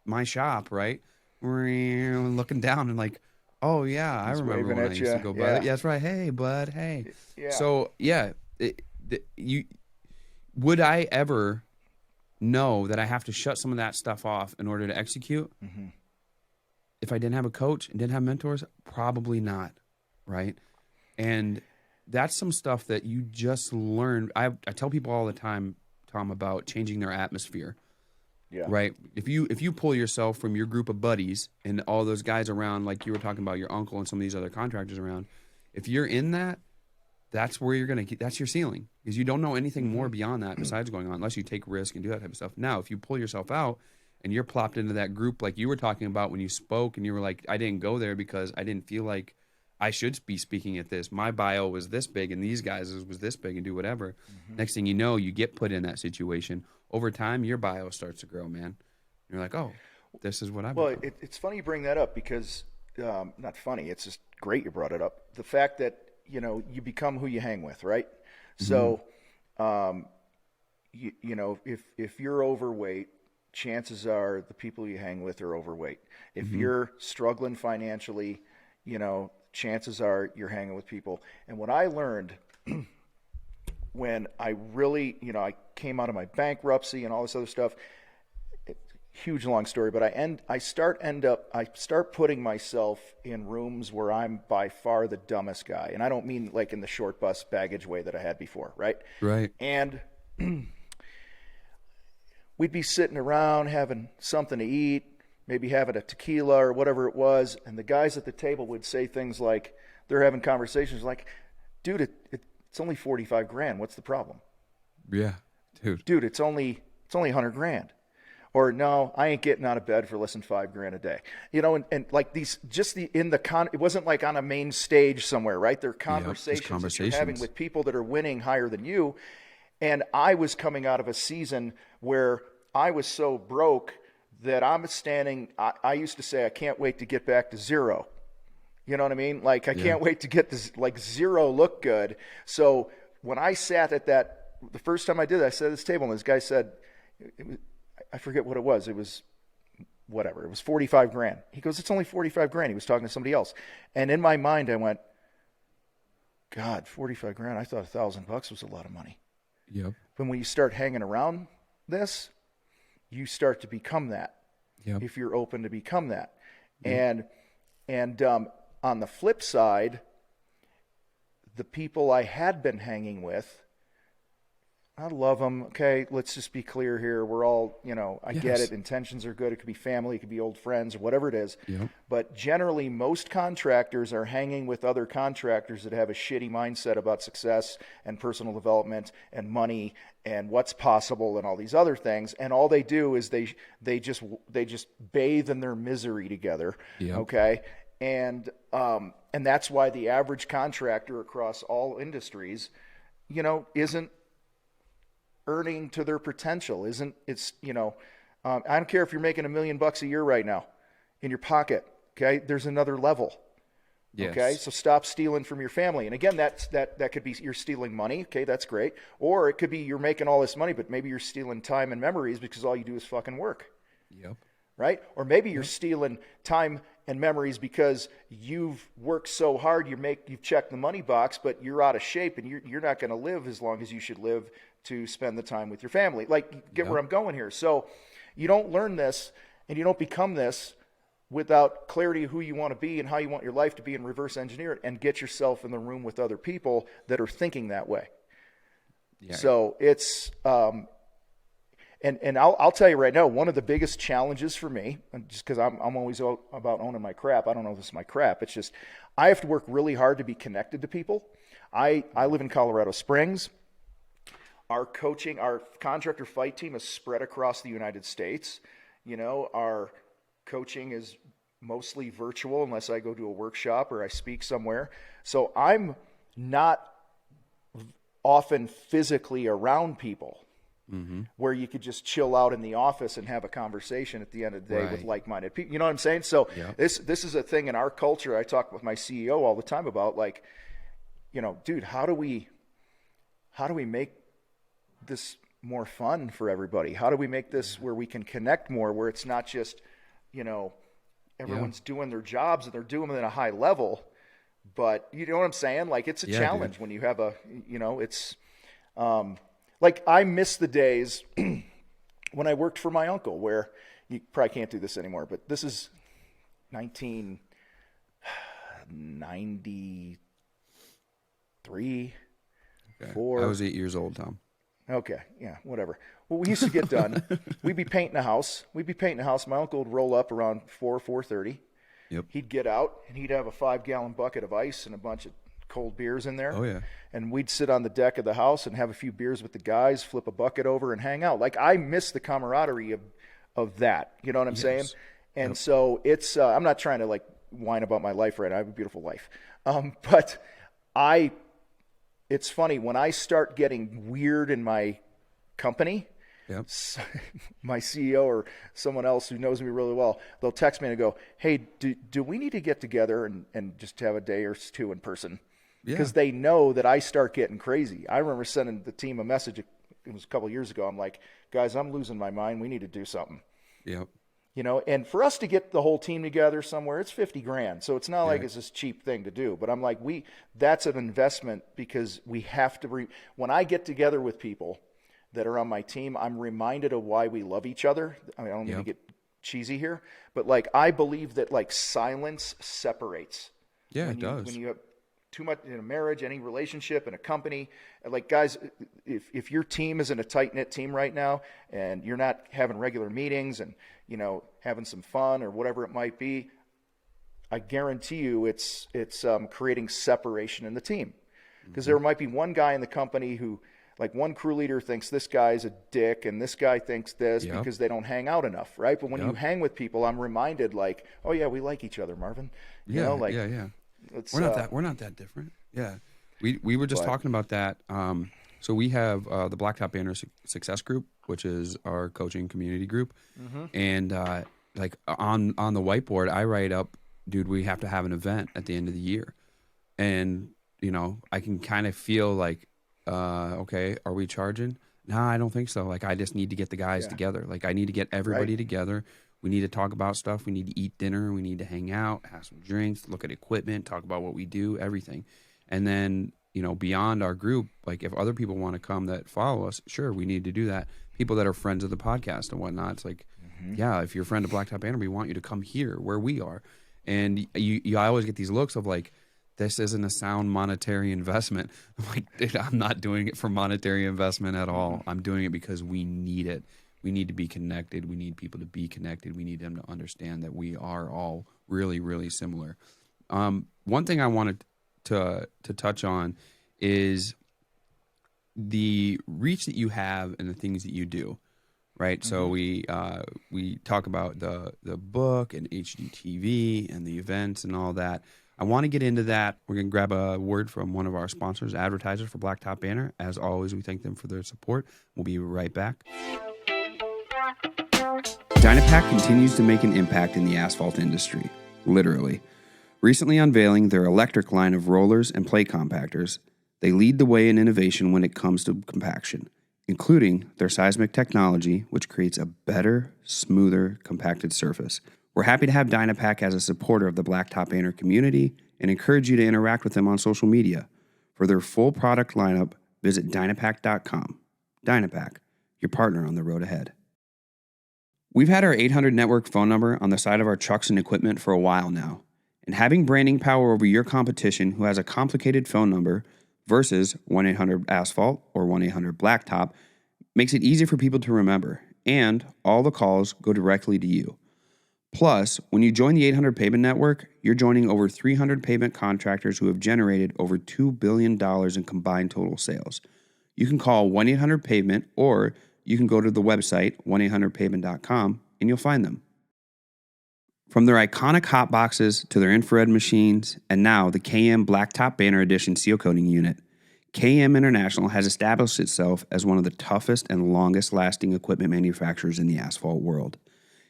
my shop, right? Looking down and like, oh yeah, I remember when I used to go by it. Yeah, that's right. Hey, bud. Hey. Yeah. So yeah, would I ever know that I have to shut some of that stuff off in order to execute? Mm-hmm. If I didn't have a coach and didn't have mentors, probably not, right? And that's some stuff that you just learn. I tell people all the time, Tom, about changing their atmosphere. Yeah. Right. If you pull yourself from your group of buddies and all those guys around, like you were talking about your uncle and some of these other contractors around, if you're in that, that's where you're going to that's your ceiling, because you don't know anything more beyond that besides going on, unless you take risk and do that type of stuff. Now, if you pull yourself out and you're plopped into that group, like you were talking about when you spoke and you were like, I didn't go there because I didn't feel like I should be speaking at this. My bio was this big, and these guys was this big, and do whatever. Next thing you know, you get put in that situation. Over time, your bio starts to grow, man. You're like, oh, this is what I've Well, become. it's funny you bring that up because, not funny, it's just great you brought it up. The fact that, you become who you hang with, right? So, if you're overweight, chances are the people you hang with are overweight. If you're struggling financially, chances are you're hanging with people. And what I learned when I really, I came out of my bankruptcy and all this other stuff, huge long story, but I start putting myself in rooms where I'm by far the dumbest guy. And I don't mean like in the short bus baggage way that I had before, right? Right. And we'd be sitting around having something to eat, maybe having a tequila or whatever it was, and the guys at the table would say things like, they're having conversations like, dude, it's only 45 grand. What's the problem? Yeah, dude. Dude, it's only 100 grand. Or no, I ain't getting out of bed for less than $5,000 a day. And like these, just it wasn't like on a main stage somewhere, right? They're conversations that you're having with people that are winning higher than you. And I was coming out of a season where I was so broke that I used to say, I can't wait to get back to zero. You know what I mean? Like, I can't wait to get this, like, zero look good. So when I sat at the first time I did that, I sat at this table and this guy said, I forget what it was. It was whatever. It was 45 grand. He goes, it's only 45 grand. He was talking to somebody else. And in my mind, I went, God, 45 grand. I thought $1,000 was a lot of money. Yep. But when you start hanging around this, you start to become that. Yep. If you're open to become that. Yep. And on the flip side, the people I had been hanging with, I love them. Okay, let's just be clear here. We're all, I get it. Intentions are good. It could be family. It could be old friends or whatever it is. Yep. But generally, most contractors are hanging with other contractors that have a shitty mindset about success and personal development and money and what's possible and all these other things. And all they do is they just bathe in their misery together. Yep. Okay. And that's why the average contractor across all industries, isn't earning to their potential. I don't care if you're making $1 million a year right now in your pocket. Okay. There's another level. Yes. Okay. So stop stealing from your family. And again, that could be, you're stealing money. Okay. That's great. Or it could be, you're making all this money, but maybe you're stealing time and memories because all you do is fucking work. Yep. Right? Or maybe you're stealing time and memories because you've worked so hard, you've checked the money box, but you're out of shape and you're not going to live as long as you should live to spend the time with your family. Like, get where I'm going here. So you don't learn this and you don't become this without clarity of who you want to be and how you want your life to be, and reverse engineer it and get yourself in the room with other people that are thinking that way. Yeah. So it's, and I'll tell you right now, one of the biggest challenges for me, just because I'm always about owning my crap. I don't know if this is my crap. It's just, I have to work really hard to be connected to people. I live in Colorado Springs. Our contractor fight team is spread across the United States. Our coaching is mostly virtual unless I go to a workshop or I speak somewhere. So I'm not often physically around people. Mm-hmm. Where you could just chill out in the office and have a conversation at the end of the day with like-minded people. You know what I'm saying? So this is a thing in our culture. I talk with my CEO all the time about, like, dude, how do we make this more fun for everybody? How do we make this where we can connect more, where it's not just, everyone's doing their jobs and they're doing them at a high level, but you know what I'm saying? Like, it's a challenge, dude. When you have it's, like, I miss the days when I worked for my uncle, where you probably can't do this anymore, but this is 1993, okay. 4. I was 8 years old, Tom. Okay, yeah, whatever. Well, we used to get done. We'd be painting a house. My uncle would roll up around 4:30. Yep. He'd get out, and he'd have a 5-gallon bucket of ice and a bunch of cold beers in there. Oh, yeah. And we'd sit on the deck of the house and have a few beers with the guys, flip a bucket over and hang out. Like, I miss the camaraderie of that. You know what I'm saying? And so it's, I'm not trying to, like, whine about my life right now. I have a beautiful life. But it's funny when I start getting weird in my company. Yep. My CEO or someone else who knows me really well, they'll text me and go, "Hey, do we need to get together and just have a day or two in person?" Because they know that I start getting crazy. I remember sending the team a message. It was a couple of years ago. I'm like, "Guys, I'm losing my mind. We need to do something." Yep. And for us to get the whole team together somewhere, it's $50,000. So it's not like it's this cheap thing to do. But I'm like, that's an investment because we have to. When I get together with people that are on my team, I'm reminded of why we love each other. I mean, I don't mean to get cheesy here, but like I believe that like silence separates. Yeah, it does. When you have too much in a marriage, any relationship, in a company, like guys, if your team isn't a tight knit team right now, and you're not having regular meetings and having some fun or whatever it might be, I guarantee you it's creating separation in the team, because there might be one guy in the company who. Like one crew leader thinks this guy's a dick and this guy thinks this because they don't hang out enough, right? But when you hang with people, I'm reminded like, oh yeah, we like each other, Marvin. Yeah. We're not that different. Yeah. We were just talking about that. So we have the Blacktop Banter Success Group, which is our coaching community group. And like on the whiteboard, I write up, dude, we have to have an event at the end of the year. And, I can kind of feel like, okay, are we charging? No, I don't think so. Like, I just need to get the guys together. Like, I need to get everybody together. We need to talk about stuff. We need to eat dinner. We need to hang out, have some drinks, look at equipment, talk about what we do, everything. And then, beyond our group, like if other people want to come that follow us, sure, we need to do that. People that are friends of the podcast and whatnot, it's like, yeah, if you're a friend of Blacktop Banter, we want you to come here where we are. And I always get these looks of like, this isn't a sound monetary investment. I'm like, dude, I'm not doing it for monetary investment at all. I'm doing it because we need it. We need to be connected. We need people to be connected. We need them to understand that we are all really, really similar. One thing I wanted to touch on is the reach that you have and the things that you do, right? So we talk about the book and HGTV and the events and all that. I want to get into that. We're going to grab a word from one of our sponsors, advertisers for Blacktop Banter. As always, we thank them for their support. We'll be right back. Dynapac continues to make an impact in the asphalt industry, literally. Recently unveiling their electric line of rollers and plate compactors, they lead the way in innovation when it comes to compaction, including their seismic technology, which creates a better, smoother, compacted surface. We're happy to have Dynapac as a supporter of the Blacktop Banter community and encourage you to interact with them on social media. For their full product lineup, visit Dynapac.com. Dynapac, your partner on the road ahead. We've had our 800 network phone number on the side of our trucks and equipment for a while now, and having branding power over your competition who has a complicated phone number versus 1-800-ASPHALT or 1-800-BLACKTOP makes it easy for people to remember, and all the calls go directly to you. Plus, when you join the 800 Pavement Network, you're joining over 300 pavement contractors who have generated over $2 billion in combined total sales. You can call 1-800-PAVEMENT or you can go to the website 1-800-pavement.com and you'll find them. From their iconic hot boxes to their infrared machines and now the KM Blacktop Banter Edition seal coating unit, KM International has established itself as one of the toughest and longest lasting equipment manufacturers in the asphalt world.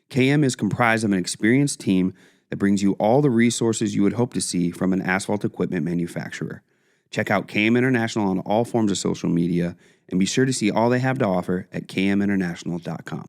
KM is comprised of an experienced team that brings you all the resources you would hope to see from an asphalt equipment manufacturer. Check out KM International on all forms of social media and be sure to see all they have to offer at kminternational.com.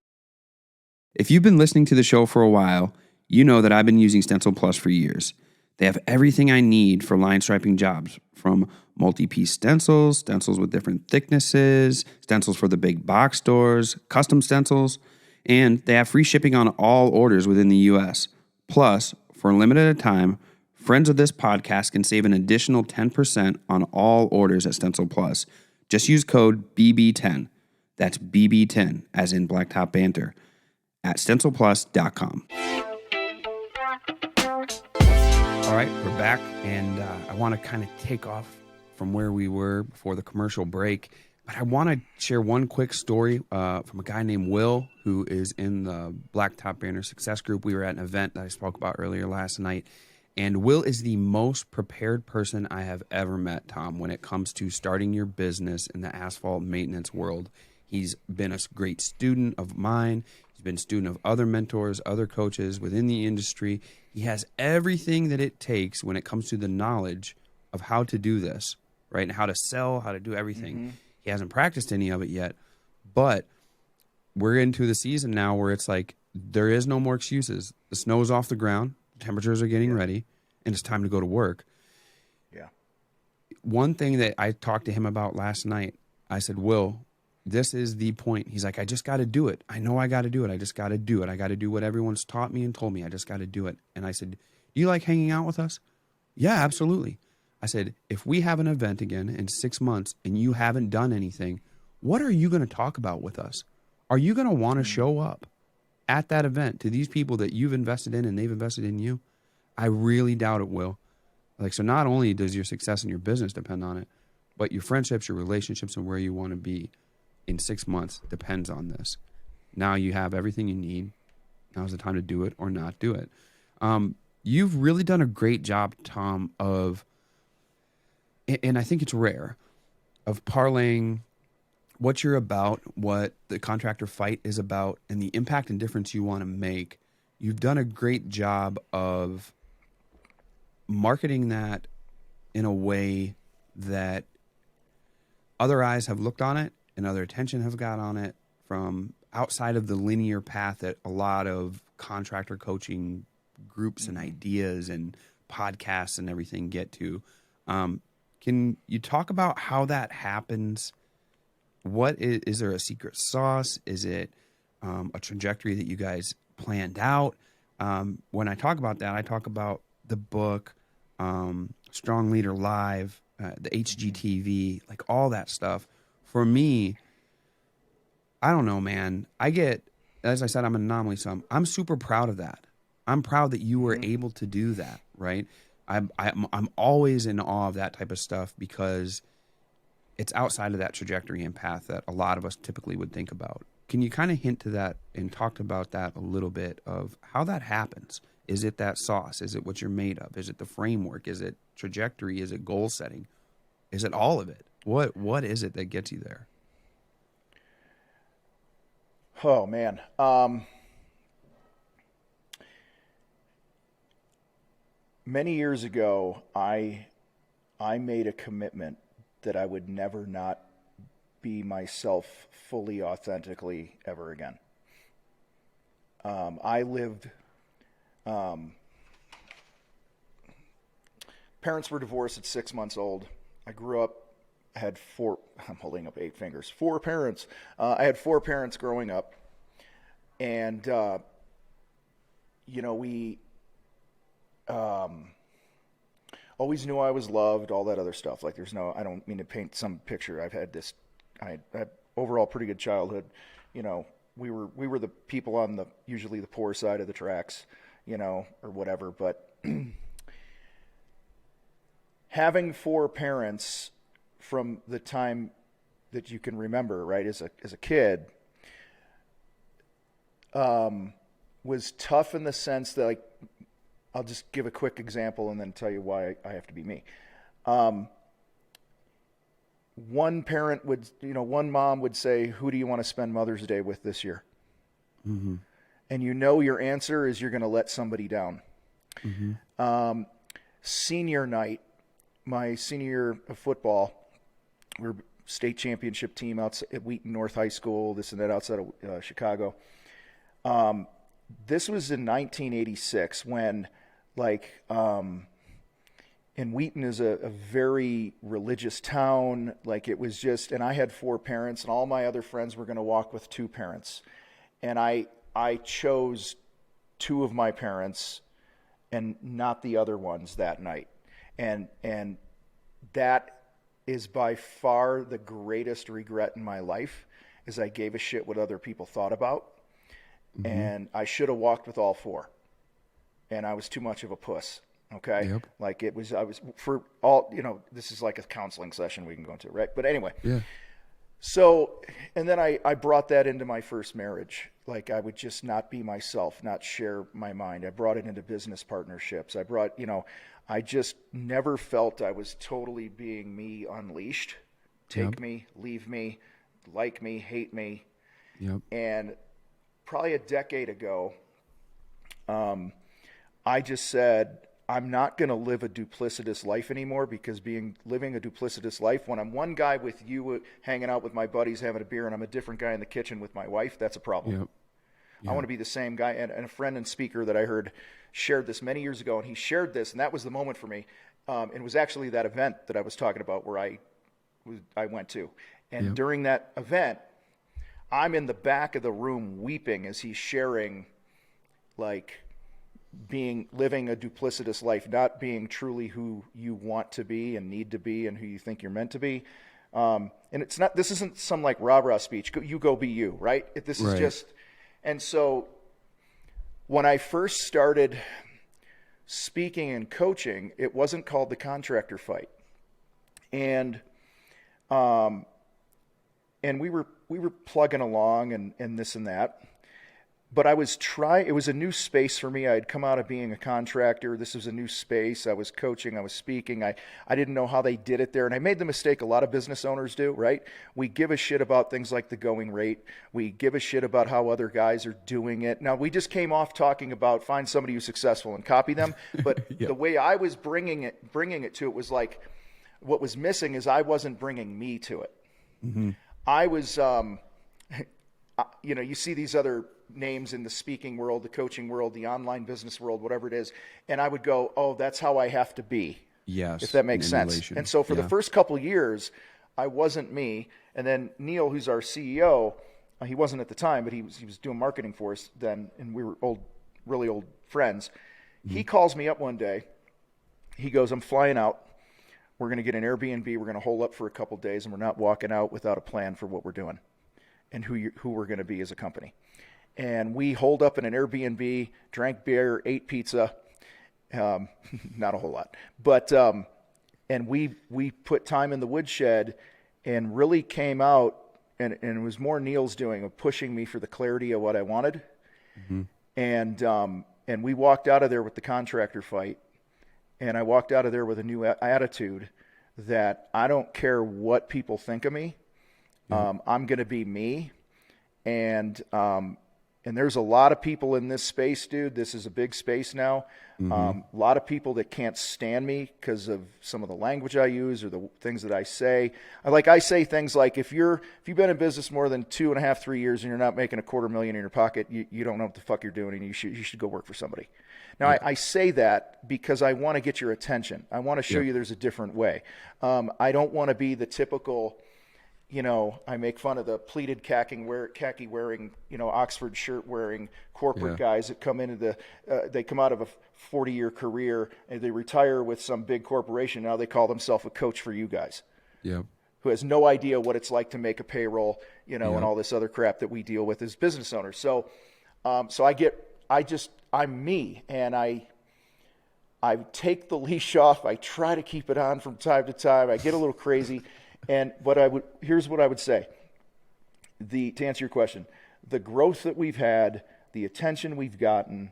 If you've been listening to the show for a while, you know that I've been using Stencil Plus for years. They have everything I need for line striping jobs, from multi-piece stencils, stencils with different thicknesses, stencils for the big box stores, custom stencils, and they have free shipping on all orders within the U.S. Plus, for a limited time, friends of this podcast can save an additional 10% on all orders at Stencil Plus. Just use code BB10. That's BB10, as in Blacktop Banter, at stencilplus.com. All right, we're back, and I want to kind of take off from where we were before the commercial break. But I want to share one quick story from a guy named Will, who is in the Blacktop Banter Success Group. We were at an event that I spoke about earlier last night, And Will is the most prepared person I have ever met, Tom, when it comes to starting your business in the asphalt maintenance world. He's been a great student of mine. He's been a student of other mentors, other coaches within the industry. He has everything that it takes when it comes to the knowledge of how to do this, right? And how to sell, how to do everything. He hasn't practiced any of it yet, but we're into the season now where it's like there is no more excuses. The snow's off the ground, temperatures are getting ready, and it's time to go to work. Yeah. One thing that I talked to him about last night, I said, Will, this is the point. He's like, I just got to do it. I know I got to do it. I just got to do it. I got to do what everyone's taught me and told me. I just got to do it. And I said, do you like hanging out with us? Yeah, absolutely. I said, if we have an event again in 6 months and you haven't done anything, what are you going to talk about with us? Are you going to want to show up at that event to these people that you've invested in and they've invested in you? I really doubt it, Will. Like, so not only does your success in your business depend on it, but your friendships, your relationships, and where you want to be in 6 months depends on this. Now you have everything you need. Now's the time to do it or not do it. You've really done a great job, Tom, of, and I think it's rare, of parlaying what you're about, what the contractor fight is about, and the impact and difference you want to make. You've done a great job of marketing that in a way that other eyes have looked on it and other attention have got on it from outside of the linear path that a lot of contractor coaching groups and ideas and podcasts and everything get to. Can you talk about how that happens? What is there a secret sauce? Is it a trajectory that you guys planned out? When I talk about that, I talk about the book, Strong Leader Live, the HGTV, like all that stuff. For me, I don't know, man. I get, as I said, I'm an anomaly, so I'm super proud of that. I'm proud that you were able to do that, right? I'm always in awe of that type of stuff because it's outside of that trajectory and path that a lot of us typically would think about. Can you kind of hint to that and talk about that a little bit of how that happens? Is it that sauce? Is it what you're made of? Is it the framework? Is it trajectory? Is it goal setting? Is it all of it? What is it that gets you there? Oh man. Many years ago, I made a commitment that I would never not be myself fully, authentically ever again. I lived. Parents were divorced at 6 months old. I grew up. I had four. I'm holding up 8 fingers. 4 parents. I had 4 parents growing up, and we always knew I was loved. All that other stuff. Like, I don't mean to paint some picture. I've had this. I had overall pretty good childhood. We were the people on usually the poor side of the tracks, or whatever. But having 4 parents from the time that you can remember, right, as a kid, was tough in the sense that, like, I'll just give a quick example and then tell you why I have to be me. One parent one mom would say, "Who do you want to spend Mother's Day with this year?" Mm-hmm. And your answer is you're going to let somebody down. Mm-hmm. Senior night, my senior year of football, we were state championship team out at Wheaton North High School, this and that, outside of Chicago. This was in 1986 when, and Wheaton is a very religious town. Like, it was just, and I had 4 parents, and all my other friends were going to walk with 2 parents. And I chose 2 of my parents and not the other ones that night. And that is by far the greatest regret in my life, is I gave a shit what other people thought about. Mm-hmm. And I should have walked with all 4. And I was too much of a puss. Okay. Yep. Like, I was for all, this is like a counseling session we can go into, right? But anyway, yeah. So, and then I brought that into my first marriage. Like I would just not be myself, not share my mind. I brought it into business partnerships. I brought, I just never felt I was totally being me unleashed. Take me, leave me, like me, hate me. Yep. And probably a decade ago, I just said, I'm not going to live a duplicitous life anymore, because living a duplicitous life, when I'm one guy with you hanging out with my buddies having a beer and I'm a different guy in the kitchen with my wife, that's a problem. Yep. I want to be the same guy. And a friend and speaker that I heard shared this many years ago, and he shared this, and that was the moment for me. It was actually that event that I was talking about where I went to. And during that event, I'm in the back of the room weeping as he's sharing, like, living a duplicitous life, not being truly who you want to be and need to be and who you think you're meant to be. And this isn't some like rah-rah speech. You go be you, right? This is just, and so when I first started speaking and coaching, it wasn't called the Contractor Fight. And we were plugging along and this and that. But it was a new space for me. I had come out of being a contractor. This was a new space. I was coaching, I was speaking. I didn't know how they did it there. And I made the mistake a lot of business owners do, right? We give a shit about things like the going rate. We give a shit about how other guys are doing it. Now, we just came off talking about find somebody who's successful and copy them. But the way I was bringing it to it was like, what was missing is I wasn't bringing me to it. Mm-hmm. I was, you see these other names in the speaking world, the coaching world, the online business world, whatever it is. And I would go, oh, that's how I have to be. Yes. If that makes sense. And so for the first couple of years, I wasn't me. And then Neil, who's our CEO, he wasn't at the time, but he was doing marketing for us then. And we were really old friends. Mm-hmm. He calls me up one day. He goes, I'm flying out. We're going to get an Airbnb. We're going to hole up for a couple of days, and we're not walking out without a plan for what we're doing and who we're going to be as a company. And we holed up in an Airbnb, drank beer, ate pizza, not a whole lot. But and we put time in the woodshed and really came out, and it was more Neil's doing of pushing me for the clarity of what I wanted. Mm-hmm. And we walked out of there with the Contractor Fight, and I walked out of there with a new attitude that I don't care what people think of me. Mm-hmm. I'm going to be me. And there's a lot of people in this space, dude. This is a big space now. Mm-hmm. A lot of people that can't stand me because of some of the language I use or the things that I say. I say things like, if you've been in business more than 2.5, 3 years and you're not making $250,000 in your pocket, you don't know what the fuck you're doing, and you should go work for somebody. Now, I say that because I want to get your attention. I want to show you there's a different way. I don't want to be the typical, I make fun of the pleated khaki wearing, Oxford shirt wearing corporate guys that come into they come out of a 40-year career and they retire with some big corporation. Now they call themselves a coach for you guys. Yep. Who has no idea what it's like to make a payroll, and all this other crap that we deal with as business owners. So I'm me, and I take the leash off. I try to keep it on from time to time. I get a little crazy. And here's what I would say. To answer your question, the growth that we've had, the attention we've gotten,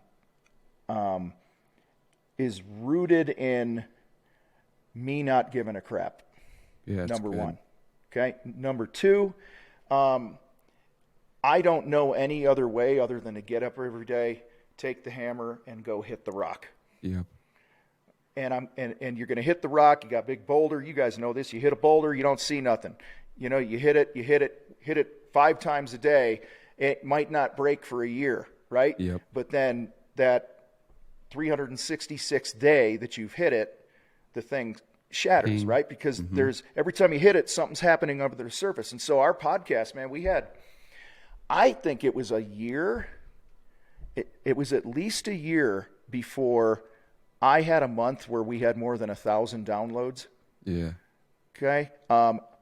is rooted in me not giving a crap. Yeah, number good. one. Okay. Number two, I don't know any other way other than to get up every day, take the hammer, and go hit the rock. Yep. And you're going to hit the rock. You got a big boulder. You guys know this. You hit a boulder, you don't see nothing. You hit it 5 times a day. It might not break for a year, right? Yep. But then that 366th day that you've hit it, the thing shatters, right? Because there's every time you hit it, something's happening under the surface. And so our podcast, man, I think it was a year. It was at least a year before I had a month where we had more than 1,000 downloads. Yeah. Okay.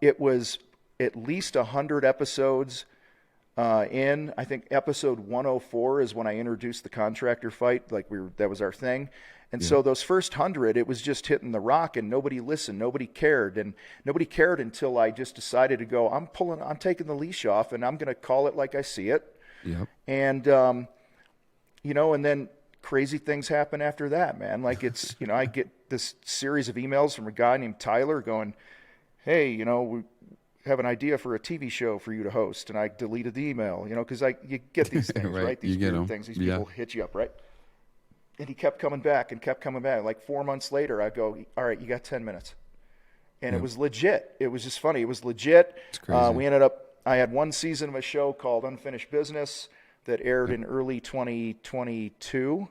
It was at least 100 episodes in, I think episode 104 is when I introduced the contractor fight. Like that was our thing. And so those first 100, it was just hitting the rock, and nobody listened, nobody cared, and nobody cared until I just decided to go. I'm taking the leash off, and I'm going to call it like I see it. Yep. And and then crazy things happen after that, man. Like it's, I get this series of emails from a guy named Tyler going, "Hey, we have an idea for a TV show for you to host," and I deleted the email, because you get these things, right? These weird things. These people hit you up, right? And he kept coming back and kept coming back. Like 4 months later, I go, "All right, you got 10 minutes." And it was legit. It was just funny. It was legit. It's crazy. I had one season of a show called Unfinished Business that aired in early 2022.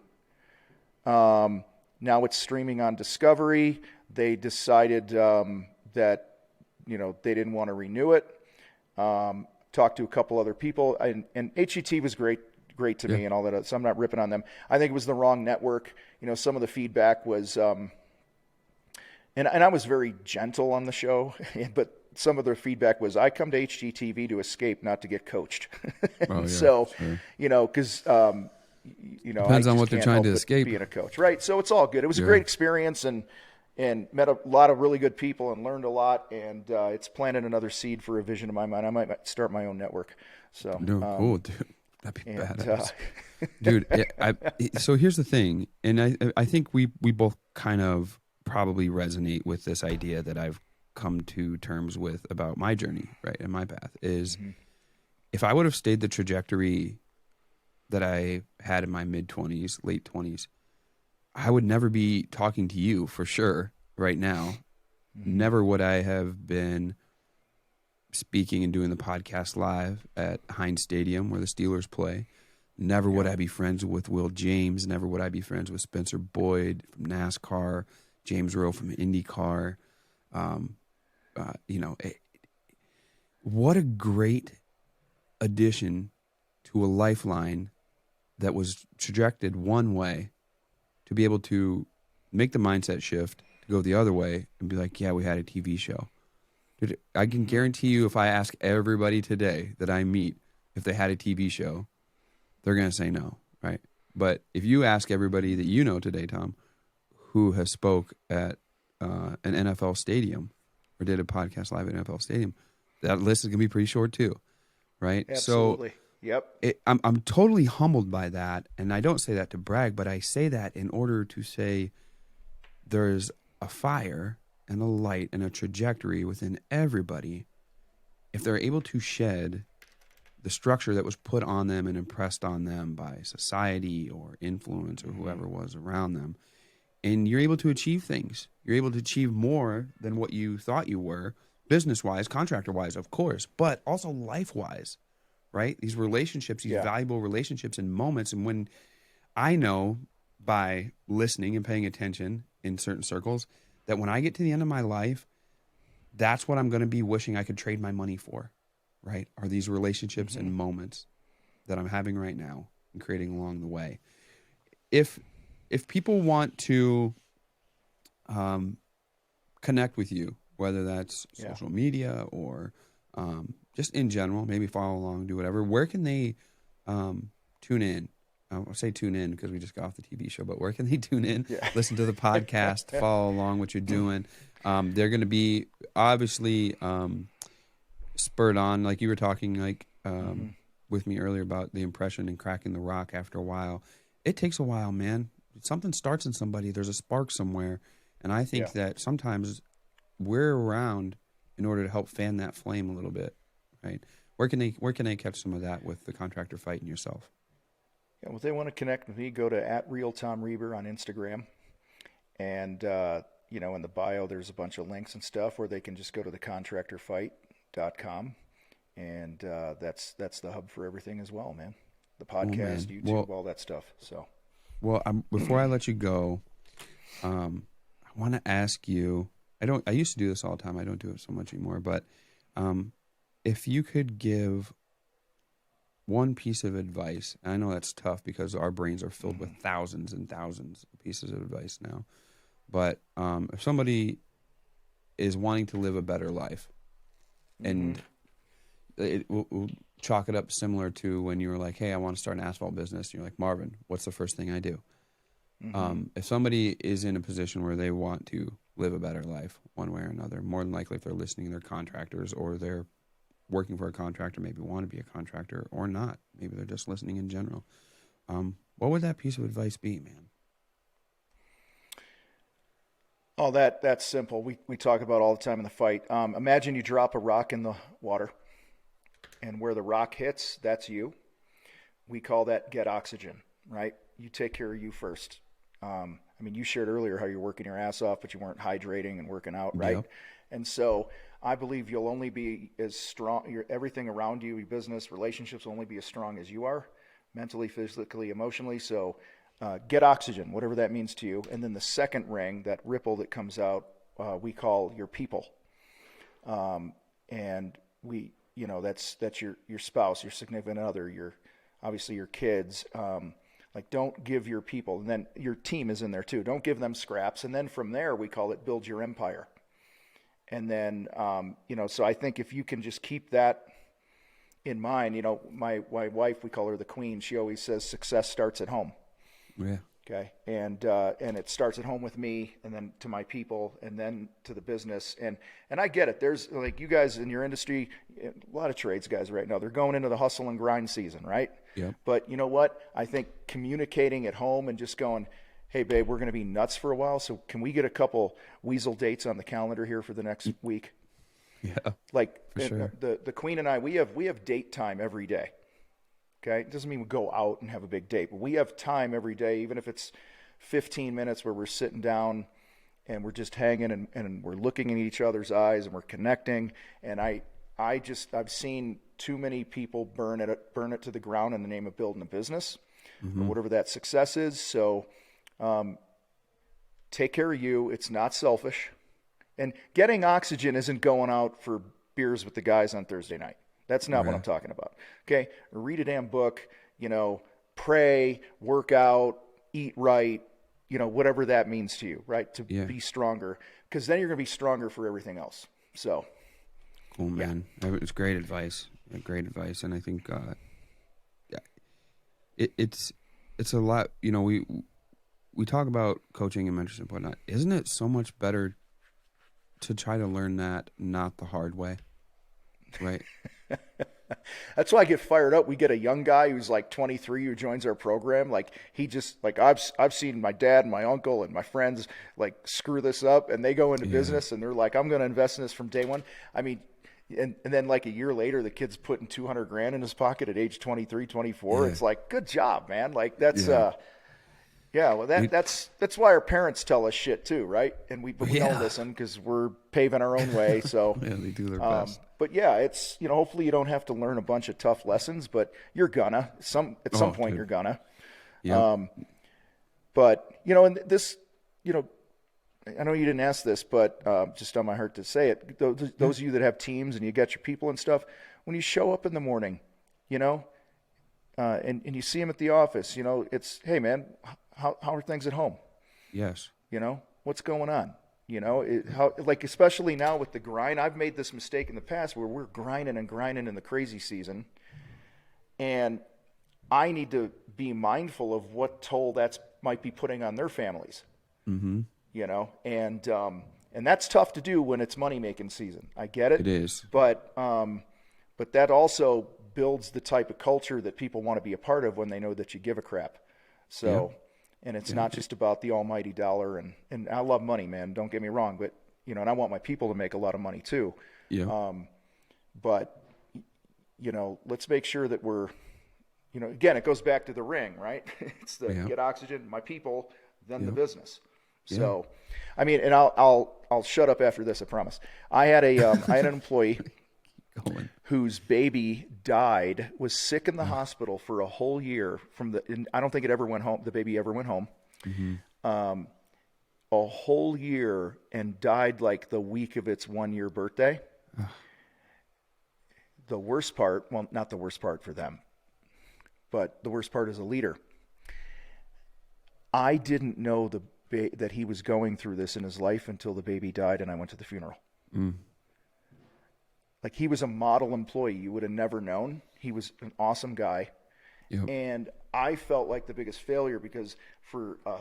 Now it's streaming on Discovery. They decided that, they didn't want to renew it. Talked to a couple other people. And HGTV was great to me and all that. So I'm not ripping on them. I think it was the wrong network. Some of the feedback was, and I was very gentle on the show, but some of their feedback was, I come to HGTV to escape, not to get coached. So, because, depends on what they're trying to escape. Being a coach, right? So it's all good. It was a great experience, and met a lot of really good people and learned a lot. And it's planted another seed for a vision in my mind. I might start my own network. So cool, dude. That'd be badass. Dude, so here's the thing, and I think we both kind of probably resonate with this idea that I've come to terms with about my journey, right, and my path is, if I would have stayed the trajectory that I had in my mid-20s, late 20s, I would never be talking to you for sure right now. Never would I have been speaking and doing the podcast live at Heinz Stadium where the Steelers play. Never would I be friends with Will James. Never would I be friends with Spencer Boyd from NASCAR, James Rowe from IndyCar. What a great addition to a lifeline that was trajected one way, to be able to make the mindset shift to go the other way and be like, yeah, we had a TV show. Dude, I can guarantee you, if I ask everybody today that I meet if they had a TV show, they're going to say no, right? But if you ask everybody that you know today, Tom, who has spoke at an NFL stadium or did a podcast live at an NFL stadium, that list is going to be pretty short too, right? Absolutely. So yep. I'm totally humbled by that, and I don't say that to brag, but I say that in order to say there's a fire and a light and a trajectory within everybody. If they're able to shed the structure that was put on them and impressed on them by society or influence or whoever was around them, and you're able to achieve things. You're able to achieve more than what you thought you were, business-wise, contractor-wise, of course, but also life-wise, right? These relationships, these valuable relationships and moments. And when I know by listening and paying attention in certain circles that when I get to the end of my life, that's what I'm going to be wishing I could trade my money for, right? Are these relationships and moments that I'm having right now and creating along the way. If people want to connect with you, whether that's social media or just in general, maybe follow along, do whatever, where can they tune in? I'll say tune in because we just got off the TV show, but where can they tune in, listen to the podcast, follow along what you're doing? They're going to be obviously spurred on, like you were talking with me earlier about the impression and cracking the rock after a while. It takes a while, man. Something starts in somebody. There's a spark somewhere. And I think that sometimes we're around in order to help fan that flame a little bit, right? Where can they catch some of that with the contractor fight and yourself? Yeah, well, if they want to connect with me, go to @RealTomReber on Instagram. And, in the bio, there's a bunch of links and stuff, or they can just go to thecontractorfight.com. And that's the hub for everything as well, man. The podcast, YouTube, all that stuff. So, well, before I let you go, I want to ask you. I used to do this all the time. I don't do it so much anymore. But if you could give one piece of advice, and I know that's tough because our brains are filled with thousands and thousands of pieces of advice now. But if somebody is wanting to live a better life, and we'll chalk it up similar to when you were like, hey, I want to start an asphalt business. And you're like, Marvin, what's the first thing I do? If somebody is in a position where they want to live a better life one way or another, more than likely if they're listening, they're contractors or they're working for a contractor, maybe want to be a contractor or not. Maybe they're just listening in general. What would that piece of advice be, man? Oh, that's simple. We talk about all the time in the fight. Imagine you drop a rock in the water, and where the rock hits, that's you. We call that get oxygen, right? You take care of you first. I mean, you shared earlier how you're working your ass off, but you weren't hydrating and working out, right? Yep. And so I believe you'll only be as strong, everything around you, your business, relationships will only be as strong as you are, mentally, physically, emotionally. So get oxygen, whatever that means to you. And then the second ring, that ripple that comes out, we call your people. And that's your spouse, your significant other, obviously your kids. Like, don't give your people, and then your team is in there too. Don't give them scraps. And then from there, we call it build your empire. And then, so I think if you can just keep that in mind, my wife, we call her the queen. She always says success starts at home. Yeah. Okay. And it starts at home with me, and then to my people, and then to the business. And I get it. There's, like, you guys in your industry, a lot of trades guys right now, they're going into the hustle and grind season, right? Yep. But you know what? I think communicating at home and just going, hey, babe, we're going to be nuts for a while. So can we get a couple weasel dates on the calendar here for the next week? Yeah. Like, for sure. The queen and I, we have date time every day. Okay. It doesn't mean we go out and have a big date, but we have time every day, even if it's 15 minutes where we're sitting down and we're just hanging and we're looking in each other's eyes and we're connecting. And I've seen too many people burn it to the ground in the name of building a business, or whatever that success is. So take care of you. It's not selfish. And getting oxygen isn't going out for beers with the guys on Thursday night. That's not what I'm talking about. Okay. Read a damn book, pray, work out, eat right, whatever that means to you, right? To be stronger, because then you're going to be stronger for everything else. So. Cool, man. It's great advice. Great advice. And I think, it's a lot, we talk about coaching and mentorship and whatnot. Isn't it so much better to try to learn that not the hard way? Right. That's why I get fired up. We get a young guy who's like 23 who joins our program. Like, he just, like, I've seen my dad and my uncle and my friends like screw this up, and they go into business and they're like, I'm going to invest in this from day one. I mean, and then like a year later, the kid's putting $200,000 in his pocket at age 23, 24. It's like, good job, man. Like, that's, well, that's why our parents tell us shit too, right? And we don't listen because we're paving our own way. So yeah, they do their best. But yeah, it's, hopefully you don't have to learn a bunch of tough lessons, but you're gonna at some point, dude. You're gonna. Yeah. But and this, I know you didn't ask this, but just on my heart to say it. Those of you that have teams and you got your people and stuff, when you show up in the morning, and you see them at the office, it's, hey man, how are things at home? Yes. What's going on? Especially now with the grind, I've made this mistake in the past where we're grinding in the crazy season, and I need to be mindful of what toll that might be putting on their families. Mm-hmm. And that's tough to do when it's money making season. I get it. It is. But that also builds the type of culture that people want to be a part of when they know that you give a crap. So. Yeah. And it's not just about the almighty dollar, and I love money, man. Don't get me wrong, but and I want my people to make a lot of money too. Yeah. But let's make sure that we're, again, it goes back to the ring, right? It's the get oxygen, my people, then the business. So, I mean, and I'll shut up after this, I promise. I had an employee whose baby died, was sick in the hospital for a whole year and I don't think it ever went home. The baby ever went home. Mm-hmm. A whole year, and died like the week of its 1-year birthday. The worst part, well, not the worst part for them, but the worst part as a leader. I didn't know that he was going through this in his life until the baby died and I went to the funeral. Mm. Like, he was a model employee. You would have never known. He was an awesome guy. Yep. And I felt like the biggest failure because for a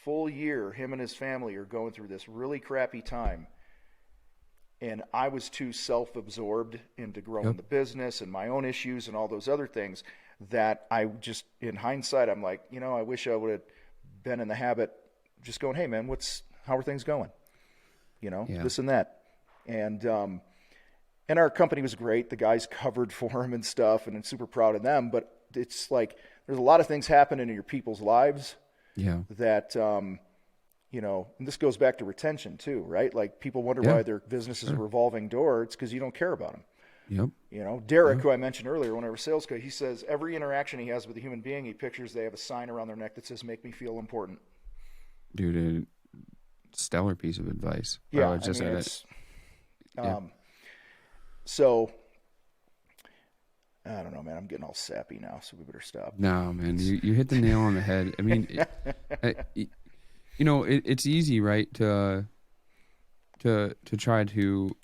full year, him and his family are going through this really crappy time. And I was too self-absorbed into growing the business and my own issues and all those other things that I just, in hindsight, I'm like, I wish I would have been in the habit just going, hey, man, how are things going? This and that. And our company was great. The guys covered for him and stuff, and I'm super proud of them. But it's like there's a lot of things happening in your people's lives that, and this goes back to retention too, right? Like, people wonder why their business is a revolving door. It's because you don't care about them. Yep. Derek, who I mentioned earlier, one of our sales guys, he says every interaction he has with a human being, he pictures they have a sign around their neck that says, "Make me feel important." Dude, a stellar piece of advice. Yeah, I just said it. So, I don't know, man. I'm getting all sappy now, so we better stop. No, man, you hit the nail on the head. I mean, it's easy, right, to try to.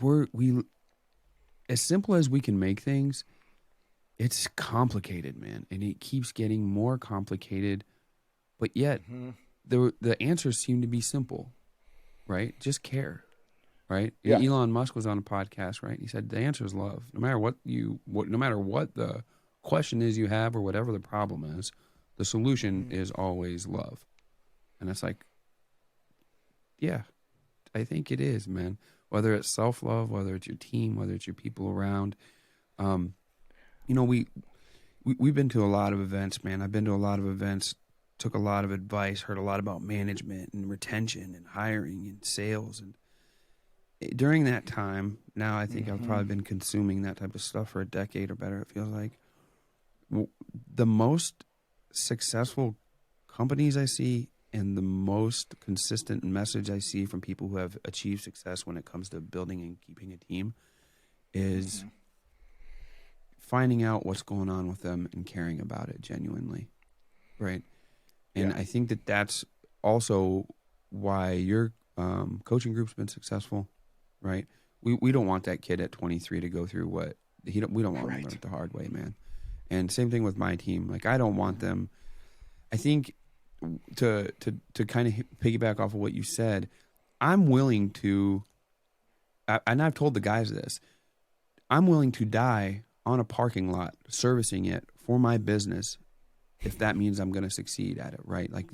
We as simple as we can make things, it's complicated, man, and it keeps getting more complicated. But yet, the answers seem to be simple, right? Just care. Right? Yeah. Elon Musk was on a podcast, right? He said the answer is love. No matter what the question is you have or whatever the problem is, the solution is always love. And it's like, yeah, I think it is, man. Whether it's self-love, whether it's your team, whether it's your people around. We've been to a lot of events, man. I've been to a lot of events, took a lot of advice, heard a lot about management and retention and hiring and sales. And during that time, now I think I've probably been consuming that type of stuff for a decade or better, it feels like. The most successful companies I see and the most consistent message I see from people who have achieved success when it comes to building and keeping a team is finding out what's going on with them and caring about it genuinely, right? And I think that that's also why your coaching group's been successful. Right, we don't want that kid at 23 to go through what we don't want him to learn it the hard way, man. And same thing with my team. Like, I don't want them. I think to kind of piggyback off of what you said, I'm willing to, and I've told the guys this, I'm willing to die on a parking lot servicing it for my business if that means I'm going to succeed at it. Right, like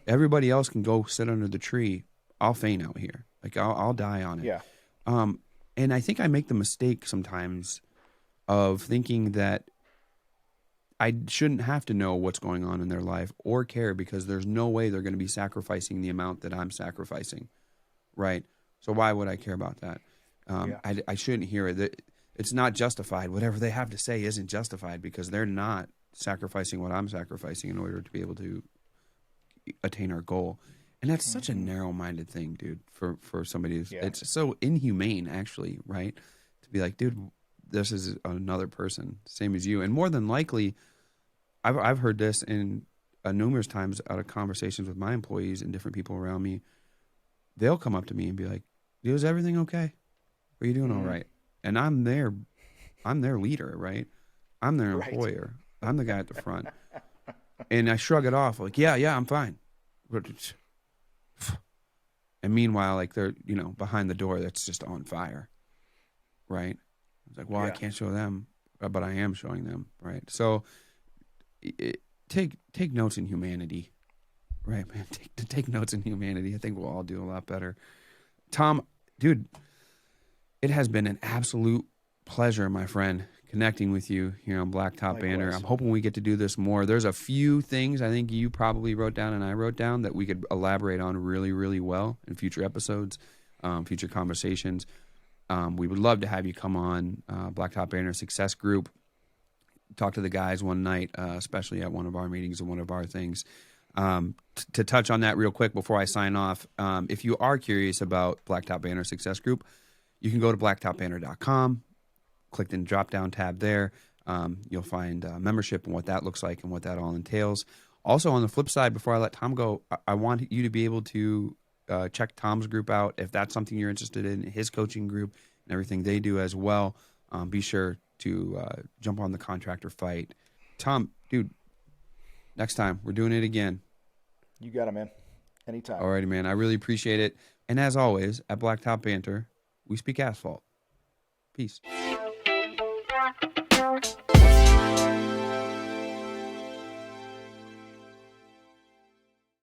everybody else can go sit under the tree. I'll faint out here. Like, I'll die on it. Yeah. And I think I make the mistake sometimes of thinking that I shouldn't have to know what's going on in their life or care because there's no way they're going to be sacrificing the amount that I'm sacrificing. Right. So why would I care about that? I shouldn't hear it. It's not justified. Whatever they have to say isn't justified because they're not sacrificing what I'm sacrificing in order to be able to attain our goal. And that's such a narrow-minded thing, dude, for somebody who's, it's so inhumane, actually, right? To be like, dude, this is another person, same as you. And more than likely, I've heard this in numerous times out of conversations with my employees and different people around me. They'll come up to me and be like, dude, is everything okay? Are you doing all right? And I'm their leader, right? I'm their employer. I'm the guy at the front. And I shrug it off like, yeah, I'm fine. And meanwhile, like, they're, behind the door, that's just on fire, right? It's like, well, I can't show them, but I am showing them, right? So take notes in humanity, right, man? Take notes in humanity. I think we'll all do a lot better. Tom, dude, it has been an absolute pleasure, my friend, connecting with you here on Blacktop Banter. I'm hoping we get to do this more. There's a few things I think you probably wrote down and I wrote down that we could elaborate on really, really well in future episodes, future conversations. We would love to have you come on Blacktop Banter Success Group, talk to the guys one night, especially at one of our meetings and one of our things. To touch on that real quick before I sign off, if you are curious about Blacktop Banter Success Group, you can go to blacktopbanter.com. Click the drop-down tab there. You'll find membership and what that looks like and what that all entails. Also, on the flip side, before I let Tom go, I want you to be able to check Tom's group out if that's something you're interested in, his coaching group and everything they do as well. Be sure to jump on the Contractor Fight. Tom, dude, next time we're doing it again. You got it, man. Anytime. Alrighty, man. I really appreciate it. And as always, at Blacktop Banter, we speak asphalt. Peace.